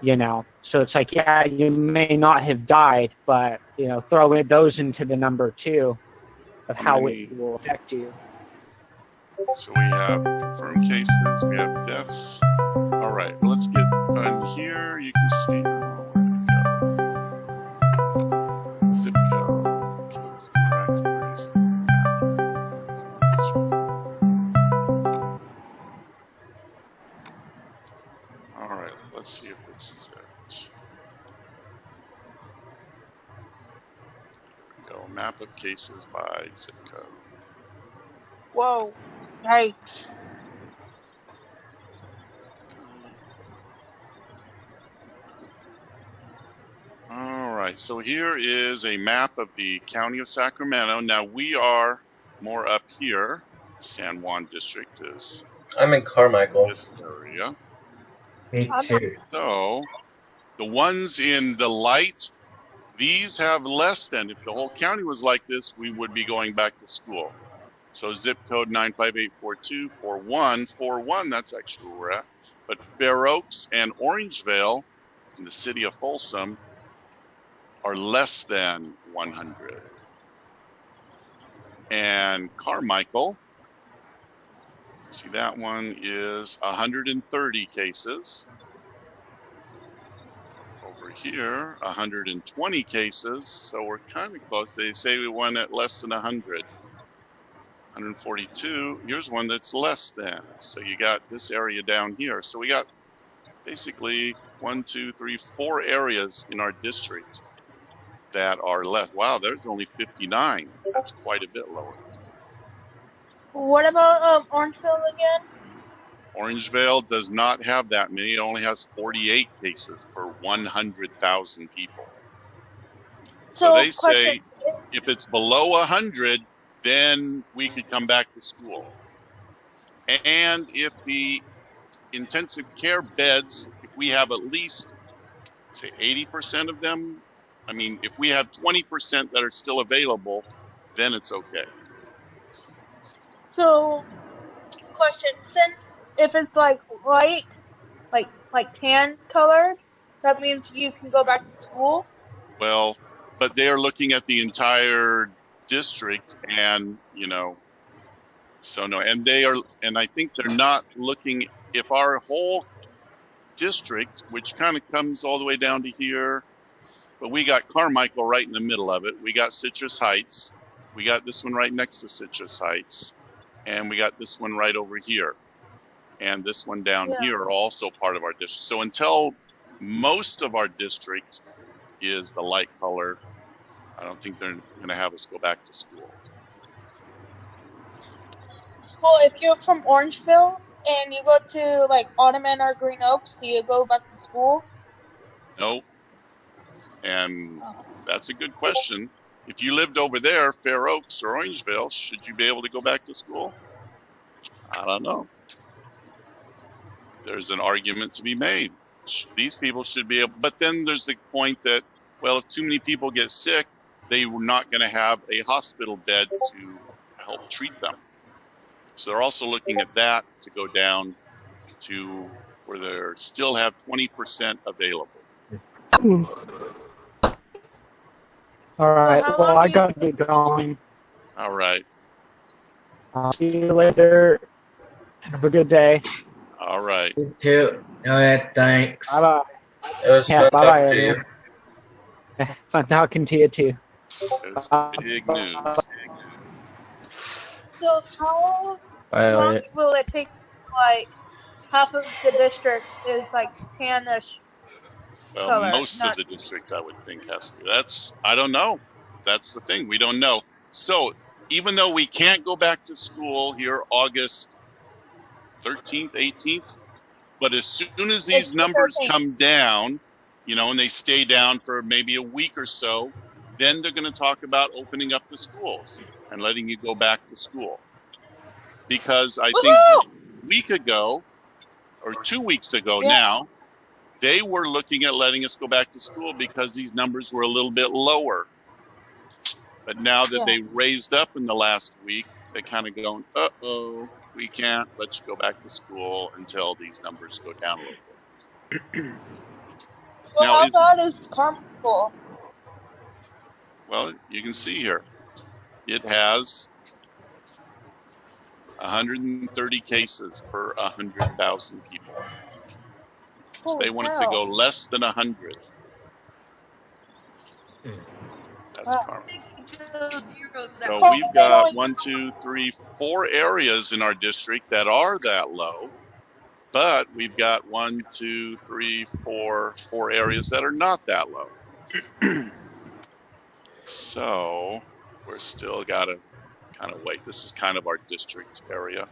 So it's like, yeah, you may not have died, but, throw those into the number too of how it will affect you. So we have confirmed cases, we have deaths. All right, let's get on here. You can see. Zip code. All right, let's see if this is it. Here we go. Map of cases by zip code. Whoa. Yikes. All right, so here is a map of the county of Sacramento. Now we are more up here. San Juan district is. I'm in Carmichael. This area. Me too. So the ones in the light, these have less than. If the whole county was like this, we would be going back to school. So zip code 958424141, that's actually where we're at. But Fair Oaks and Orangevale in the city of Folsom are less than 100. And Carmichael, see that one is 130 cases. Over here, 120 cases, so we're kind of close. They say we won at less than 100. 142, here's one that's less than. So you got this area down here. So we got basically 1, 2, 3, 4 areas in our district that are less. Wow, there's only 59. That's quite a bit lower. What about Orangeville again? Orangevale does not have that many. It only has 48 cases per 100,000 people. So they say if it's below 100, then we could come back to school. And if the intensive care beds, if we have at least, say, 80% of them, I mean, if we have 20% that are still available, then it's okay. So, question, since if it's like light, like tan colored, that means you can go back to school? Well, but they are looking at the entire district, and so no, and I think they're not looking, if our whole district, which kind of comes all the way down to here, but we got Carmichael right in the middle of it, we got Citrus Heights, we got this one right next to Citrus Heights, and we got this one right over here, and this one down here are also part of our district. So until most of our district is the light color, I don't think they're going to have us go back to school. Well, if you're from Orangeville and you go to like Ottoman or Green Oaks, do you go back to school? No. And that's a good question. If you lived over there, Fair Oaks or Orangeville, should you be able to go back to school? I don't know. There's an argument to be made. These people should be able, but then there's the point that, well, if too many people get sick, they were not going to have a hospital bed to help treat them. So they're also looking at that to go down to where they still have 20% available. All right. Well, I got to get going. All right. I'll see you later. Have a good day. All right. You too. All right, thanks. Bye-bye. It was fun bye-bye, talking to you. everyone. Fun talking to you, too. It's big news. So how long will it take, like, half of the district is, like, tannish Well, color, most of the district, I would think, has to. I don't know. That's the thing. We don't know. So even though we can't go back to school here August 13th, 18th, but as soon as these numbers come down, and they stay down for maybe a week or so, then they're going to talk about opening up the schools and letting you go back to school. Because I think a week ago, or 2 weeks ago now, they were looking at letting us go back to school because these numbers were a little bit lower. But now that Yeah. they raised up in the last week, they kind of going, uh-oh, we can't let you go back to school until these numbers go down a little bit. Well, Now, how bad is Carmichael? well, you can see here, it has 130 cases per 100,000 people. So they want it to go less than 100. That's Carmichael. So we've got 1, 2, 3, 4 areas in our district that are that low, but we've got 1, 2, 3, 4 areas that are not that low. So we're still gotta kind of wait. This is kind of our district area.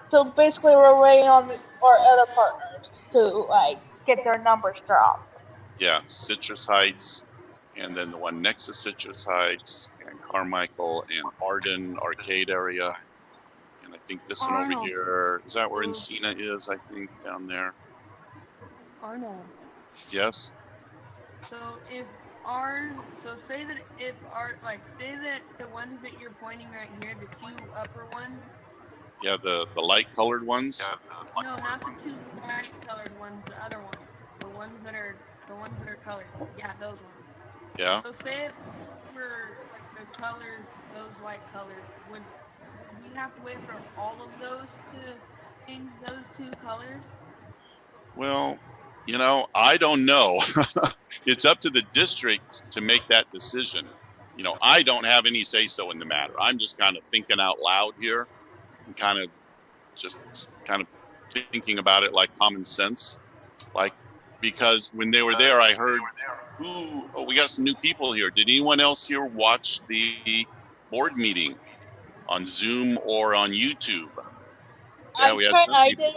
So basically, we're waiting on our other partners to like get their numbers dropped. Yeah, Citrus Heights, and then the one next to Citrus Heights, and Carmichael, and Arden Arcade area. And I think this one over Arnold. here, is that where Encina is, I think, down there? Arnold. Yes? So say that the ones that you're pointing right here, the two upper ones. Yeah, the light colored ones? No, not the two light colored ones, the other ones. The ones that are colored. Yeah, those ones. Yeah. So say if for like the colors, those white colors, would we have to wait for all of those to change those two colors? Well, you know, I don't know. It's up to the district to make that decision. You know, I don't have any say-so in the matter. I'm just kind of thinking out loud here and kind of thinking about it like common sense. Like, because when they were there, I heard, we got some new people here. Did anyone else here watch the board meeting on Zoom or on YouTube? Yeah, we had some people.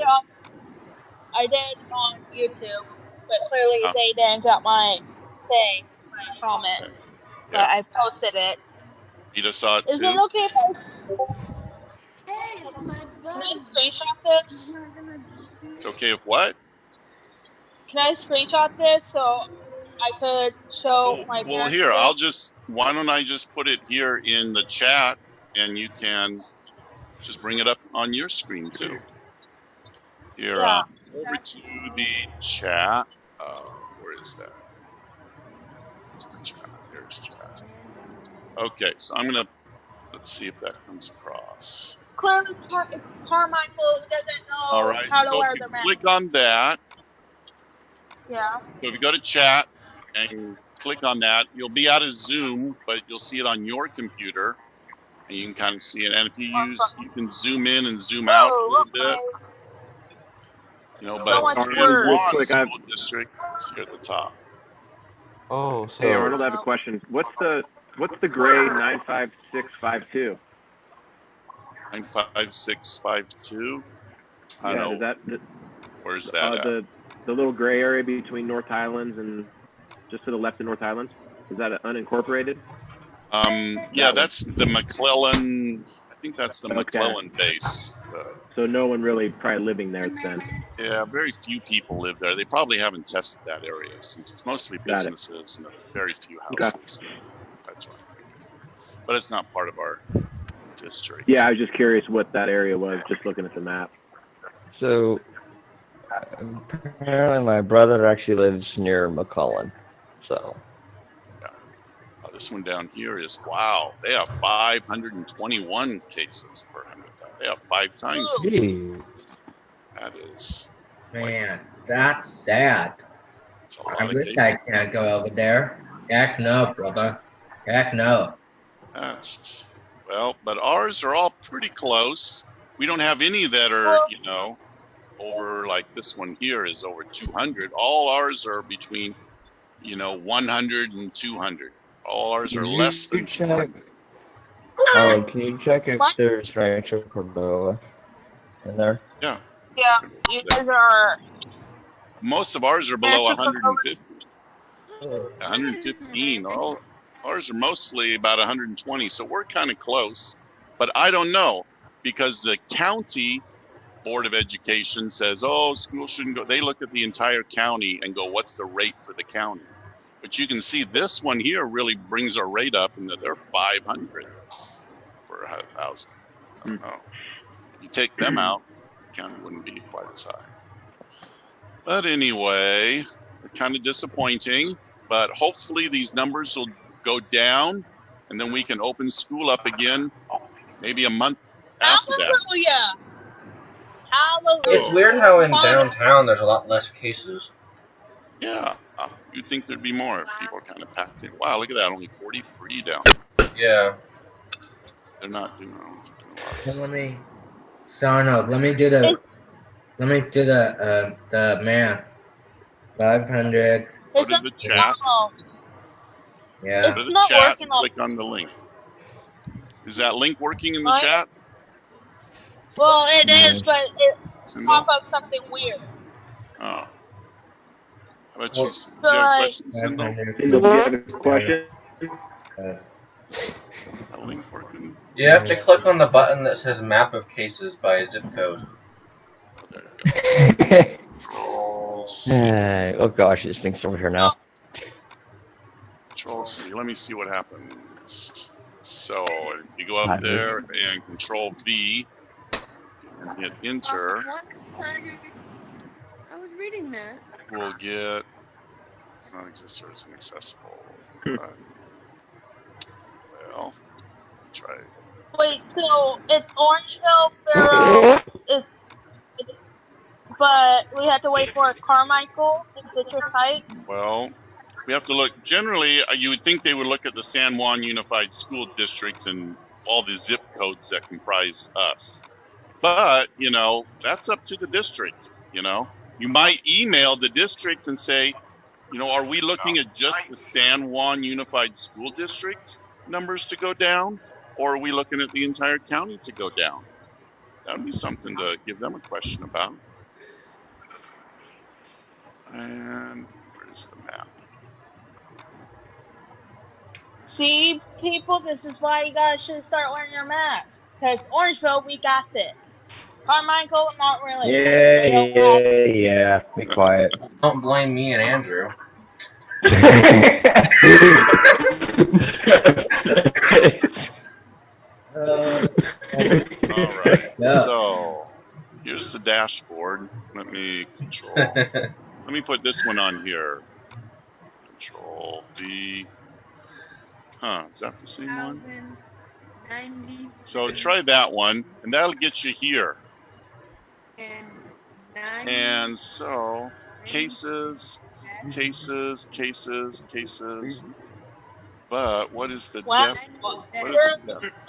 I did on YouTube, but clearly they didn't get my thing, my comment. Okay. But Yeah. I posted it. Rita saw it Is too? it okay if Hey, my can I screenshot this? It's okay if what? Can I screenshot this so I could show my Well, parents? here, why don't I just put it here in the chat and you can just bring it up on your screen too. Here, Yeah. over to the chat. Where is that? There's chat. Okay, so let's see if that comes across. Clearly, Carmichael doesn't know All right, how to so wear if you the mask. click on that, Yeah. so if you go to chat and click on that, you'll be out of Zoom, but you'll see it on your computer, and you can kind of see it. And if you can zoom in and zoom out a little bit. You know, but Ron School District is here at the top. Oh, so hey Arnold, I have a question. What's the grade 95652? 95652. I don't know. Where's that at? The little gray area between North Highlands and just to the left of North Highlands. Is that unincorporated? Yeah, that's the McClellan. I think that's the McClellan base. So no one really probably living there then. Yeah, very few people live there. They probably haven't tested that area since it's mostly businesses and very few houses. Okay. That's what I'm thinking. But it's not part of our district. Yeah, I was just curious what that area was, just looking at the map. So apparently my brother actually lives near McClellan. So. This one down here is, wow, they have 521 cases per 100,000. They have 5 times. That is. Man, that's sad. That's a lot I of wish cases. I can't go over there. Heck no, brother. Heck no. Well, but ours are all pretty close. We don't have any that are, you know, over, like this one here is over 200. All ours are between, you know, 100 and 200. All ours are less than 200. Oh, can you check if there's Rancho Cordova in there? Yeah. Yeah, you guys are. Most of ours are below 150. 115. All ours are mostly about 120, so we're kind of close. But I don't know, because the county Board of Education says, oh, schools shouldn't go. They look at the entire county and go, what's the rate for the county? But you can see this one here really brings our rate up, and they're 500 for 1,000. I don't know. If you take them out, the county wouldn't be quite as high. But anyway, kind of disappointing. But hopefully these numbers will go down, and then we can open school up again, maybe a month after that. Hallelujah! Hallelujah! It's weird how in downtown there's a lot less cases. Yeah, you'd think there'd be more. People are kind of packed in. Wow, look at that, only 43 down. Yeah. They're not doing a lot of Let me, Sarno, let me do the math. 500. Go to the chat. Yeah. Go to the chat and click on the link. Is that link working in the chat? Well, it is, but it pop up something weird. Oh. How about you? So Do you have a like, question, Sindel? Sindel, do you have a question? Yes. A link working? You have to click on the button that says map of cases by zip code. Oh gosh, this thing's over here now. Control C. Let me see what happens. So if you go up there and Control V and hit Enter, I was reading that. we'll get not exist or is inaccessible. Well, try. Wait, so it's Orangeville, Barrows, but we had to wait for Carmichael and Citrus Heights. Well, we have to look. Generally, you would think they would look at the San Juan Unified School District and all the zip codes that comprise us. But, you know, that's up to the district, you know. You might email the district and say, you know, are we looking at just the San Juan Unified School District numbers to go down? Or are we looking at the entire county to go down? That would be something to give them a question about. And where's the map? See, people, this is why you guys should start wearing your mask. Because Orangeville, we got this. Carmichael, not really. Yeah. Be quiet. Don't blame me and Andrew. All right. So here's the dashboard. Let me control. Let me put this one on here. Control V. Huh? Is that the same one? So try that one, and that'll get you here. And so cases. But what is the depth? What are the deaths?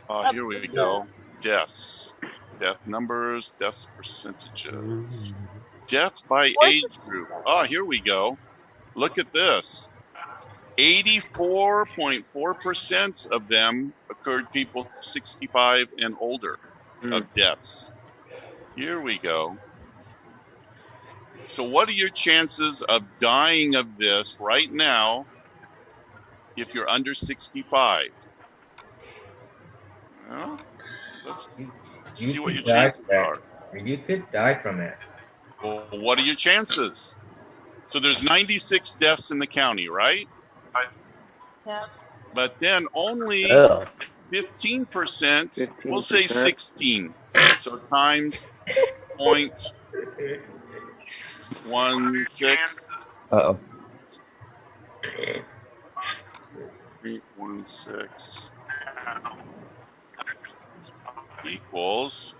Oh, here we go. Deaths. Death numbers, deaths percentages. Death by age group. Oh, here we go. Look at this. 84.4% of them occurred people 65 and older of deaths. Here we go. So what are your chances of dying of this right now if you're under 65? Well, let's see what your chances are. You could die from it. Well, what are your chances? So there's 96 deaths in the county, right? Yeah. But then only 15%, we'll say 16. So times 0.16. Uh-oh. 0.16 equals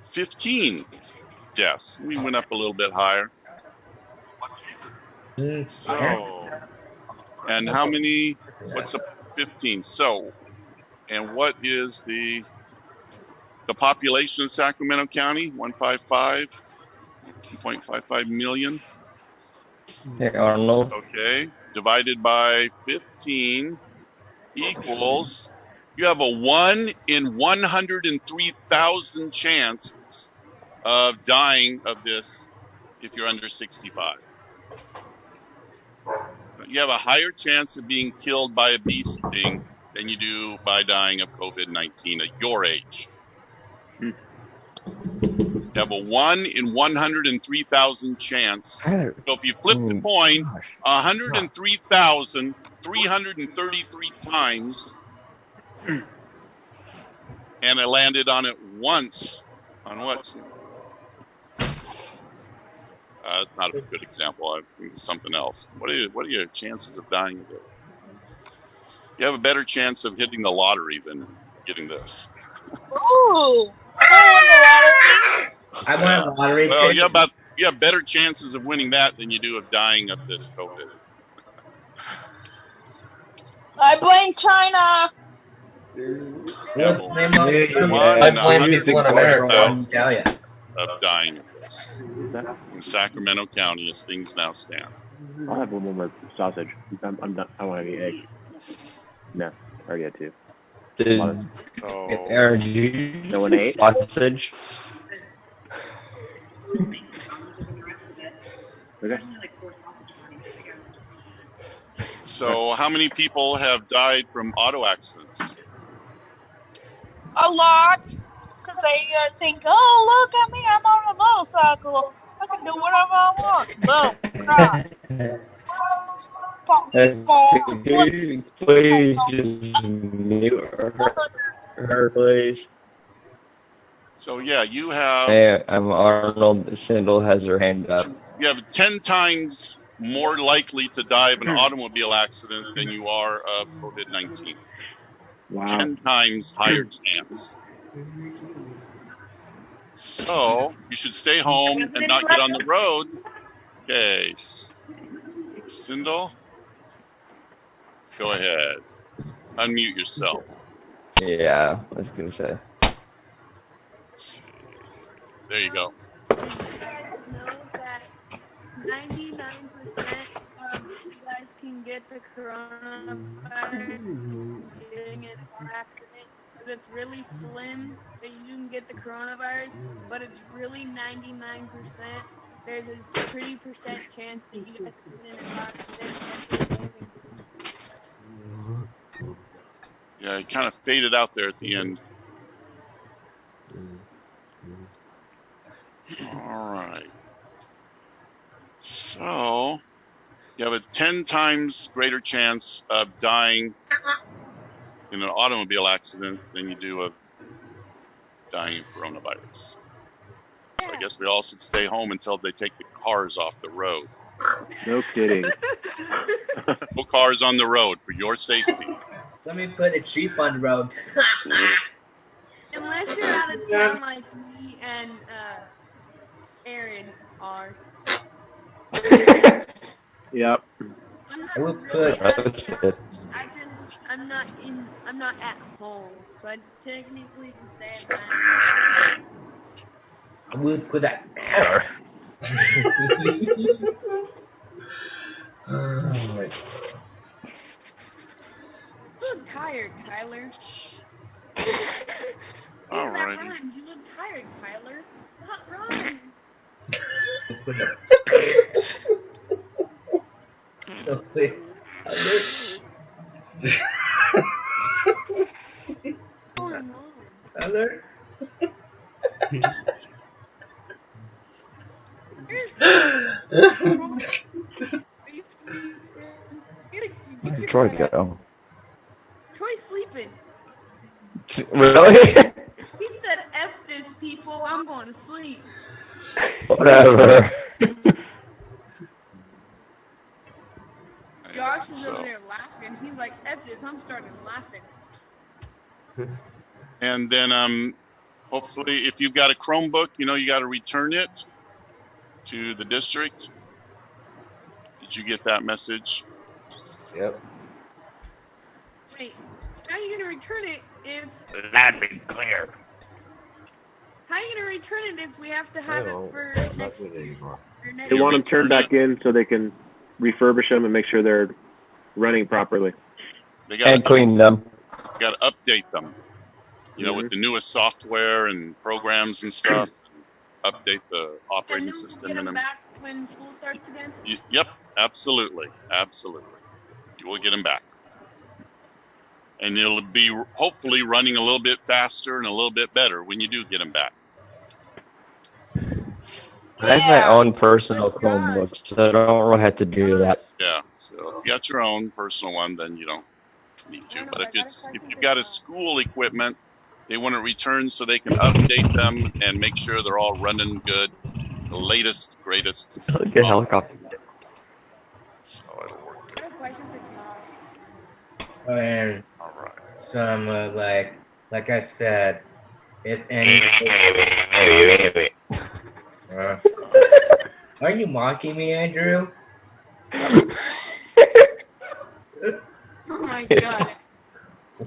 15 deaths. We went up a little bit higher. So, and how many, what's the 15? So, and what is the population of Sacramento County? 1.55 million. Hey, Arnold. Okay, divided by 15 equals, you have a 1 in 103,000 chance of dying of this if you're under 65. You have a higher chance of being killed by a bee sting than you do by dying of COVID-19 at your age. You have a 1 in 103,000 chance. So if you flipped a coin 103,333 times, and it landed on it once, on what? That's not a good example. I think it's something else. What are your chances of dying of it? You have a better chance of hitting the lottery than getting this. Ooh, I want to win the lottery. I want a lottery Well, too. you have better chances of winning that than you do of dying of this COVID. I blame China. Yeah, Well, well, blame one in people in America, one in 104,000 Italia. of dying of this in Sacramento County as things now stand. I'll have one more sausage. I'm done. I want to eat egg. No, I already had two. Aaron, did you No one ate? sausage? Okay. So how many people have died from auto accidents? A lot. Because they think, oh, look at me, I'm on a motorcycle. I can do whatever I want. Boom, cross. Please just mute her, please. So yeah, you have. Hey, I'm Arnold. Sindel has her hand up. You have 10 times more likely to die of an automobile accident than you are of COVID-19. Wow. 10 times higher chance. So you should stay home and not get on the road. Okay, Sindel, go ahead. Unmute yourself. Yeah, I was gonna say. There you go. Did you guys know that 99% of you guys can get the coronavirus getting in a car accident? Because it's really slim that you can get the coronavirus, but it's really 99%. There's a pretty percent chance that you guys could get in a car accident. Yeah, it kind of faded out there at the end. All right. So you have a 10 times greater chance of dying in an automobile accident than you do of dying of coronavirus. So I guess we all should stay home until they take the cars off the road. No kidding. No cars on the road for your safety. Let me put a Jeep on the road. Unless you're out of town like me and Aaron are. Yep. I will put. I'm not at home, so I technically can stay at home. I will put that. You look tired, Tyler. All right. You look tired, Tyler. Not wrong. Tyler? Troy go. Troy's sleeping. Really? He said, F this, people, I'm going to sleep. Whatever. Josh is over there laughing. He's like, F this, I'm starting laughing. And then hopefully if you've got a Chromebook, you got to return it to the district. Did you get that message? Yep. Wait, how are you going to return it if... That'd be clear. How are you going to return it if we have to have it for next... They want them turned back in so they can refurbish them and make sure they're running properly. They got And clean them. Got to update them. With the newest software and programs and stuff. Update the operating system. Get them back when school starts again? Yep, absolutely. You will get them back. And it'll be hopefully running a little bit faster and a little bit better when you do get them back. I have my own personal Chromebook, so I don't really have to do that. Yeah. So if you got your own personal one, then you don't need to. But if you've got a school equipment, they want to return so they can update them and make sure they're all running good, the latest, greatest. Like a helicopter. So it'll work I good. have a question for Tom. And All right. some like I said, if any, are you mocking me, Andrew? Oh my god.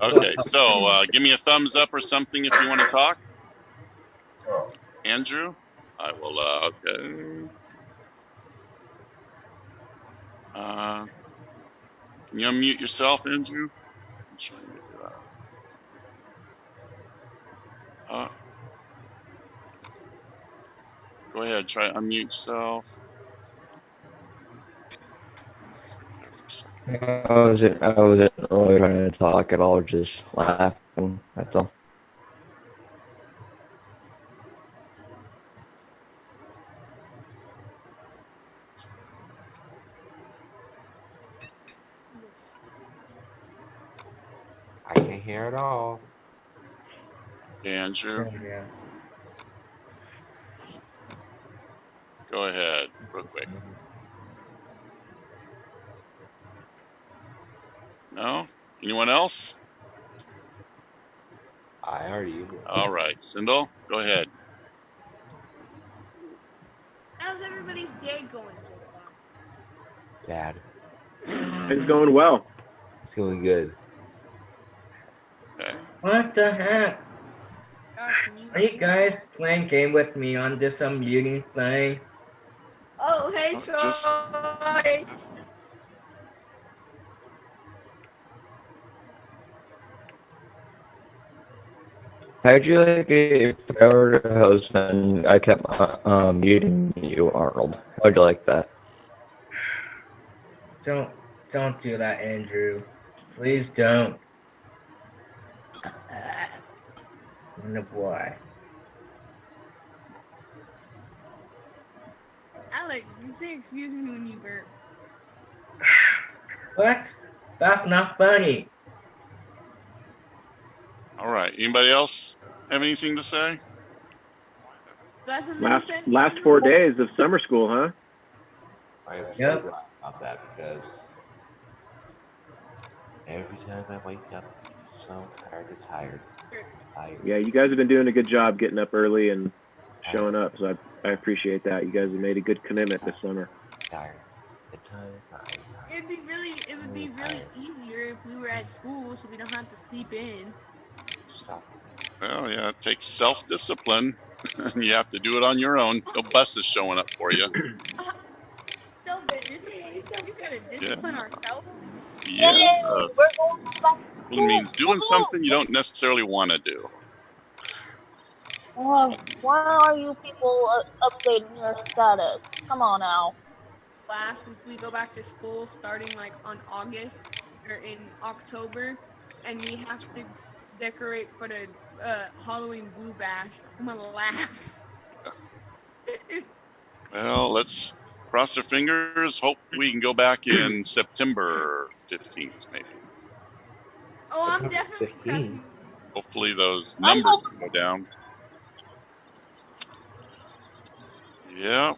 Okay, so give me a thumbs up or something if you want to talk. Andrew, I will. Okay. Can you unmute yourself, Andrew? I'm trying to do that. Go ahead, try unmute yourself. There for a second. I wasn't really trying to talk at all, just laughing. That's all. I can't hear at all. Okay, Andrew. Yeah. Go ahead, real quick. No? Anyone else? I heard you. All right, Sindel, go ahead. How's everybody's day going so far? Bad. It's going well. It's going good. Okay. What the heck? Gosh, Are you guys playing game with me on this muting thing? Oh, hey, Troy. How'd you like it if I were to host and I kept muting you, Arnold? How'd you like that? Don't do that, Andrew. Please don't. No boy. Alex, you say excuse me when you burp. What? That's not funny. All right. Anybody else have anything to say? Last 4 days of summer school, huh? I am so glad about that because every time I wake up, I'm so tired. Yeah, you guys have been doing a good job getting up early and showing up, so I appreciate that. You guys have made a good commitment this summer. Tired. It would be really easier if we were at school so we don't have to sleep in. Stop. Well, yeah, it takes self-discipline. You have to do it on your own. No buses showing up for you. We gotta discipline ourselves. Yeah. It means doing something you don't necessarily want to do. Why are you people updating your status? Come on now. Since we go back to school starting like on August or in October, and we have to decorate for the Halloween Blue Bash. I'm gonna laugh. Well, let's cross our fingers. Hope we can go back in September 15th, maybe. Oh, I'm definitely 15. Hopefully those numbers go down. Yeah.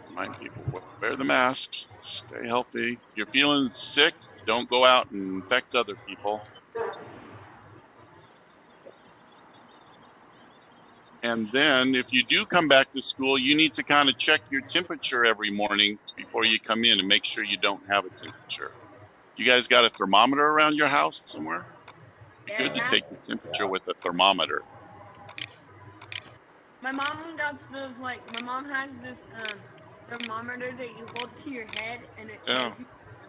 Remind people, wear the mask. Stay healthy. If you're feeling sick, don't go out and infect other people. And then if you do come back to school, you need to kind of check your temperature every morning before you come in and make sure you don't have a temperature. You guys got a thermometer around your house somewhere? Be good to take your temperature with a thermometer. My mom got this, my mom has this thermometer that you hold to your head and it. Yeah.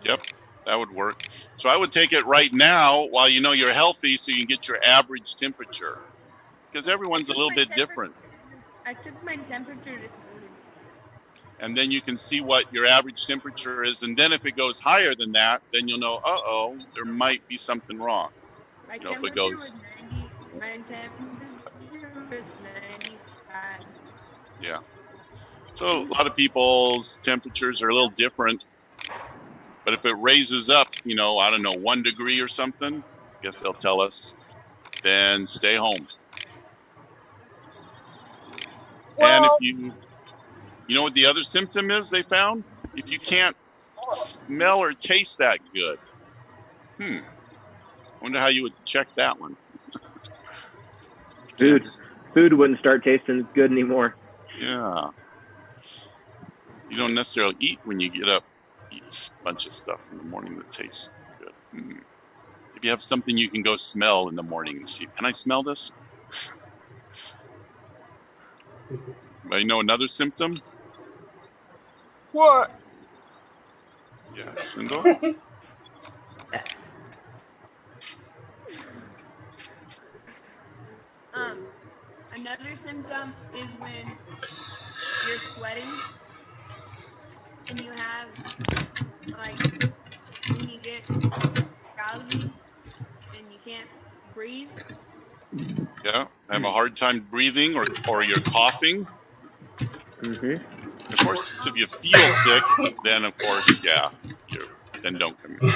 Yep. That would work. So I would take it right now while you know you're healthy so you can get your average temperature. Because everyone's a little bit different. I took my temperature this morning. And then you can see what your average temperature is. And then if it goes higher than that, then you'll know, uh-oh, there might be something wrong. My if it goes... temperature was 90. My temperature was 95. Yeah. So a lot of people's temperatures are a little different. But if it raises up, you know, I don't know, 1 degree or something, I guess they'll tell us, then stay home. And if Well, you know what the other symptom is they found? If you can't smell or taste that good. I wonder how you would check that one. Food wouldn't start tasting good anymore. Yeah. You don't necessarily eat when you get up. Eat a bunch of stuff in the morning that tastes good. If you have something you can go smell in the morning and see, can I smell this? But you know another symptom? what? Yeah, Sindel? Another symptom is when you're sweating and you have, like, when you get drowsy and you can't breathe. Yeah, have a hard time breathing or you're coughing. Of course, if you feel sick, then of course, yeah, then don't come in.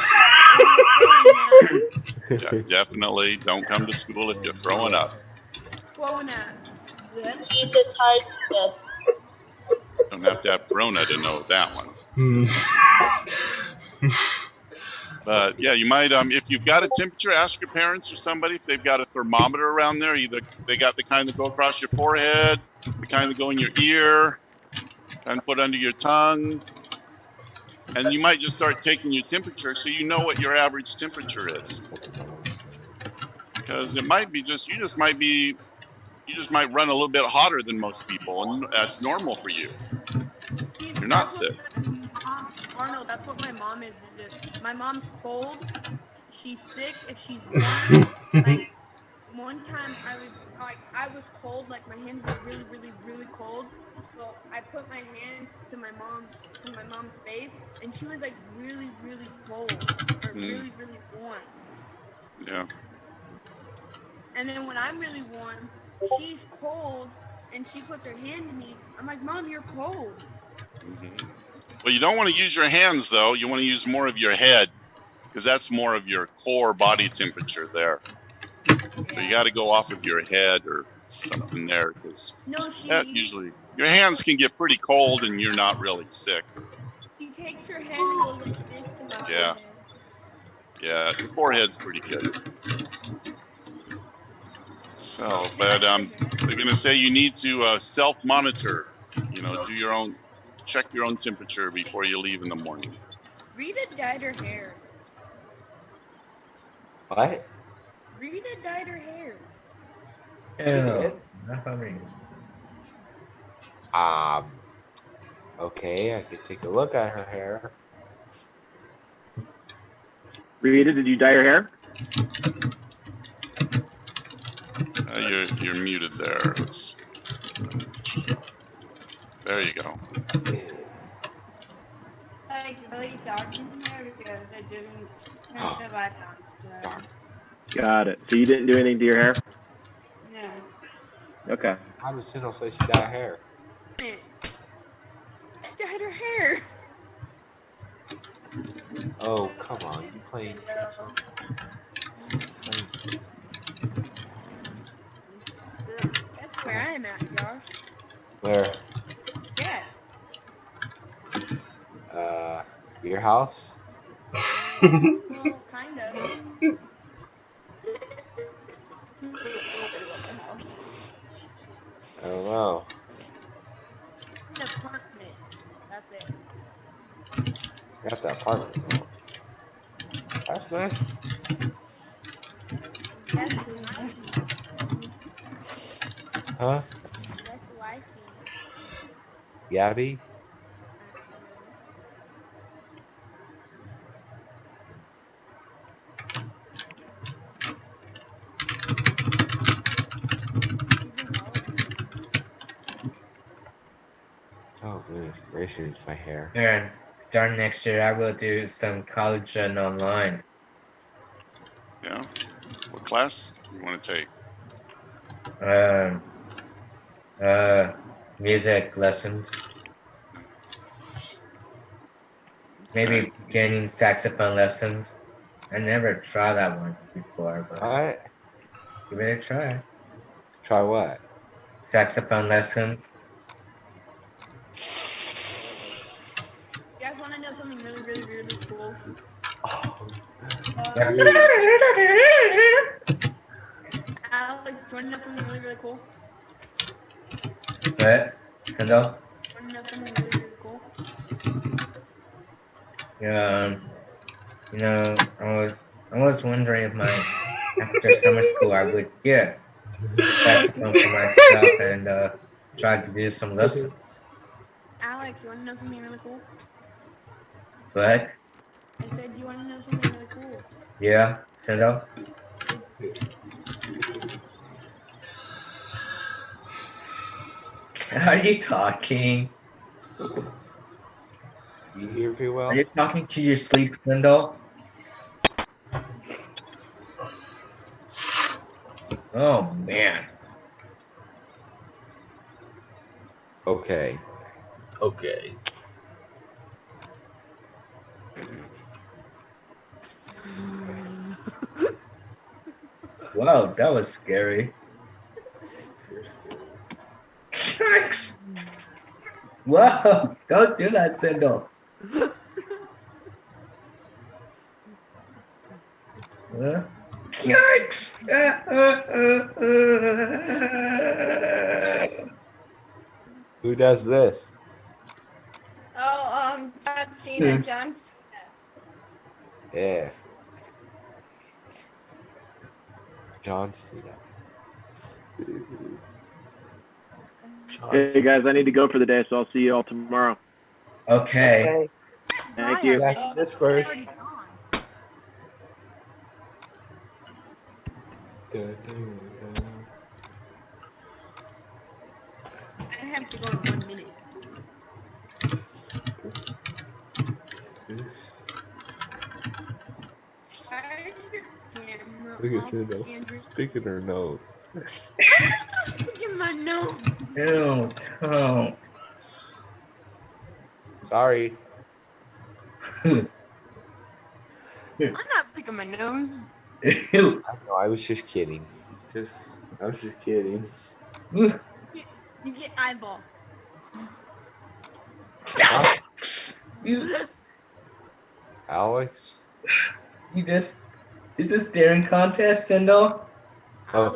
Yeah, definitely don't come to school if you're throwing up. Throwing up. Eat this hard stuff. Don't have to have corona to know that one. But yeah, you might if you've got a temperature, ask your parents or somebody if they've got a thermometer around there. Either they got the kind that go across your forehead, the kind that go in your ear, kind of put under your tongue. And you might just start taking your temperature so you know what your average temperature is. Because it might be just you just might run a little bit hotter than most people, and that's normal for you. You're not sick. Arnold, that's what my mom is. My mom's cold. She's sick. If she's warm, like one time I was cold, like my hands were really, really, really cold. So I put my hand to my mom's face, and she was like really, really cold or really, really warm. Yeah. And then when I'm really warm, she's cold, and she puts her hand to me. I'm like, Mom, you're cold. Well, you don't want to use your hands though. You want to use more of your head because that's more of your core body temperature there. So you got to go off of your head or something there because that usually your hands can get pretty cold and you're not really sick. She takes her hand and goes like this to my Yeah. forehead. Yeah, your forehead's pretty good. So, but they're gonna say you need to self-monitor. You know, check your own temperature before you leave in the morning. Rita dyed her hair. What? Rita dyed her hair. Ew, not funny. Okay, I could take a look at her hair. Rita, did you dye your hair? You're muted there. There you go. Like really dark in hair because it didn't turn the light on. So. Got it. So you didn't do anything to your hair? No. Okay. How did Sindel say she dyed her hair? Dyed her hair. Oh, come on. You playing tricks on me? That's where I'm at, Josh. Where? Yeah. Your house? Well, kind of. I don't know. An apartment. That's it. Got the apartment. That's nice. That's wifey. Huh? That's wifey. Gabby? Oh, goodness gracious, my hair. And starting next year, I will do some college and online. Yeah. What class do you want to take? music lessons. Maybe beginning saxophone lessons. I never tried that one before, but Alright. give it a try. Try what? Saxophone lessons. You guys want to know something really, really, really cool? Alex, do you want to know something really, really cool? What? Sendo? Want to know something really, really cool? I was wondering if after summer school I would get a saxophone for myself and try to do some lessons. Alex, you want to know something really cool? What? I said, you want to know something really cool? Yeah, Sendo? Are you talking? You hear me well? Are you talking to your sleep, Sendo? Oh man. Okay. Okay. Wow, that was scary. Whoa, don't do that, Sendo. Huh? Yikes! Who does this? Oh, John Cena, John Yeah. John Cena. Hey guys, I need to go for the day, so I'll see you all tomorrow. Okay. Thank you. Yes, this first. I have to go in 1 minute. Why is your camera Look at off, Cinda Andrew? sticking her nose. I'm not sticking my nose. Ew, don't. Sorry. I'm not sticking my nose. I know, I was just kidding. I was just kidding. You get eyeball. Alex? You just... Is this daring contest, Sendo? Oh.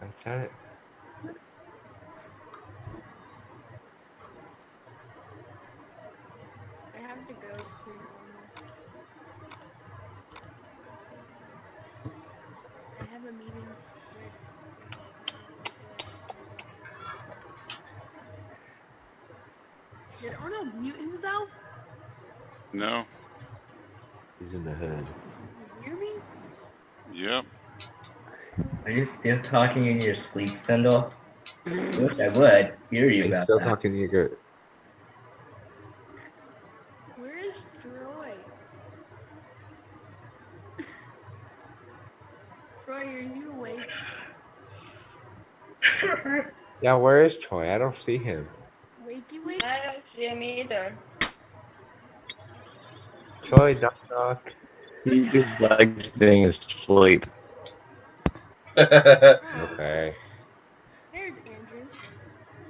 I'm trying to... I have to go soon. I have a meeting with... Did Arnold mute himself? No. He's in the hood. You hear me? Yep. Are you still talking in your sleep, Sendo? I wish I would hear you He's about still that. talking to you good. Where is Troy? Troy, are you awake? Yeah, where is Troy? I don't see him. Wakey wake? I don't see him either. Troy, knock knock. He's just exiting his sleep. Okay. There's Andrew.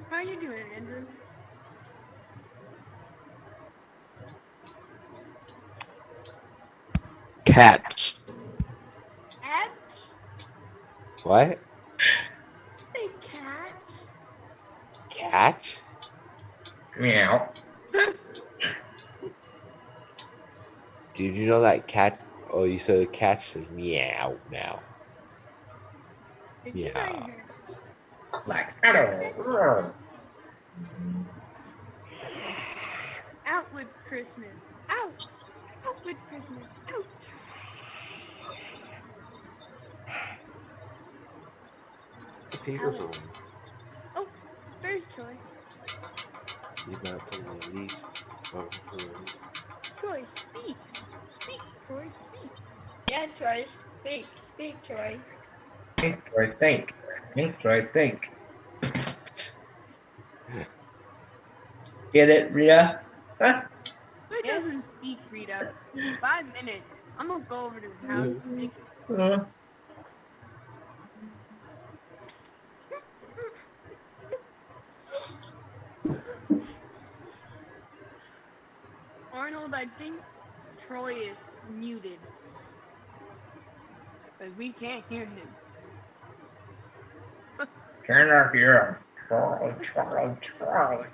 How are you doing, Andrew? Cats. Cat? What? Say cat. Catch? Meow. Did you know that cat? Oh, you said the cat says meow now. Meow. Like, hello. Out with Christmas. Out. Out with Christmas. Out. The fingers on. Oh, there's Troy. He's not telling me Elise. Welcome to Elise. Troy, speak. Speak, Troy, speak. Yeah, Troy, speak. Speak, Troy. Think, Troy, think. Think, Troy, think. Get it, Rita? Huh? Troy doesn't speak, Rita. 5 minutes. I'm gonna go over to his house and make him. Arnold, I think Troy is muted. Because we can't hear him. Turn off your Charlie.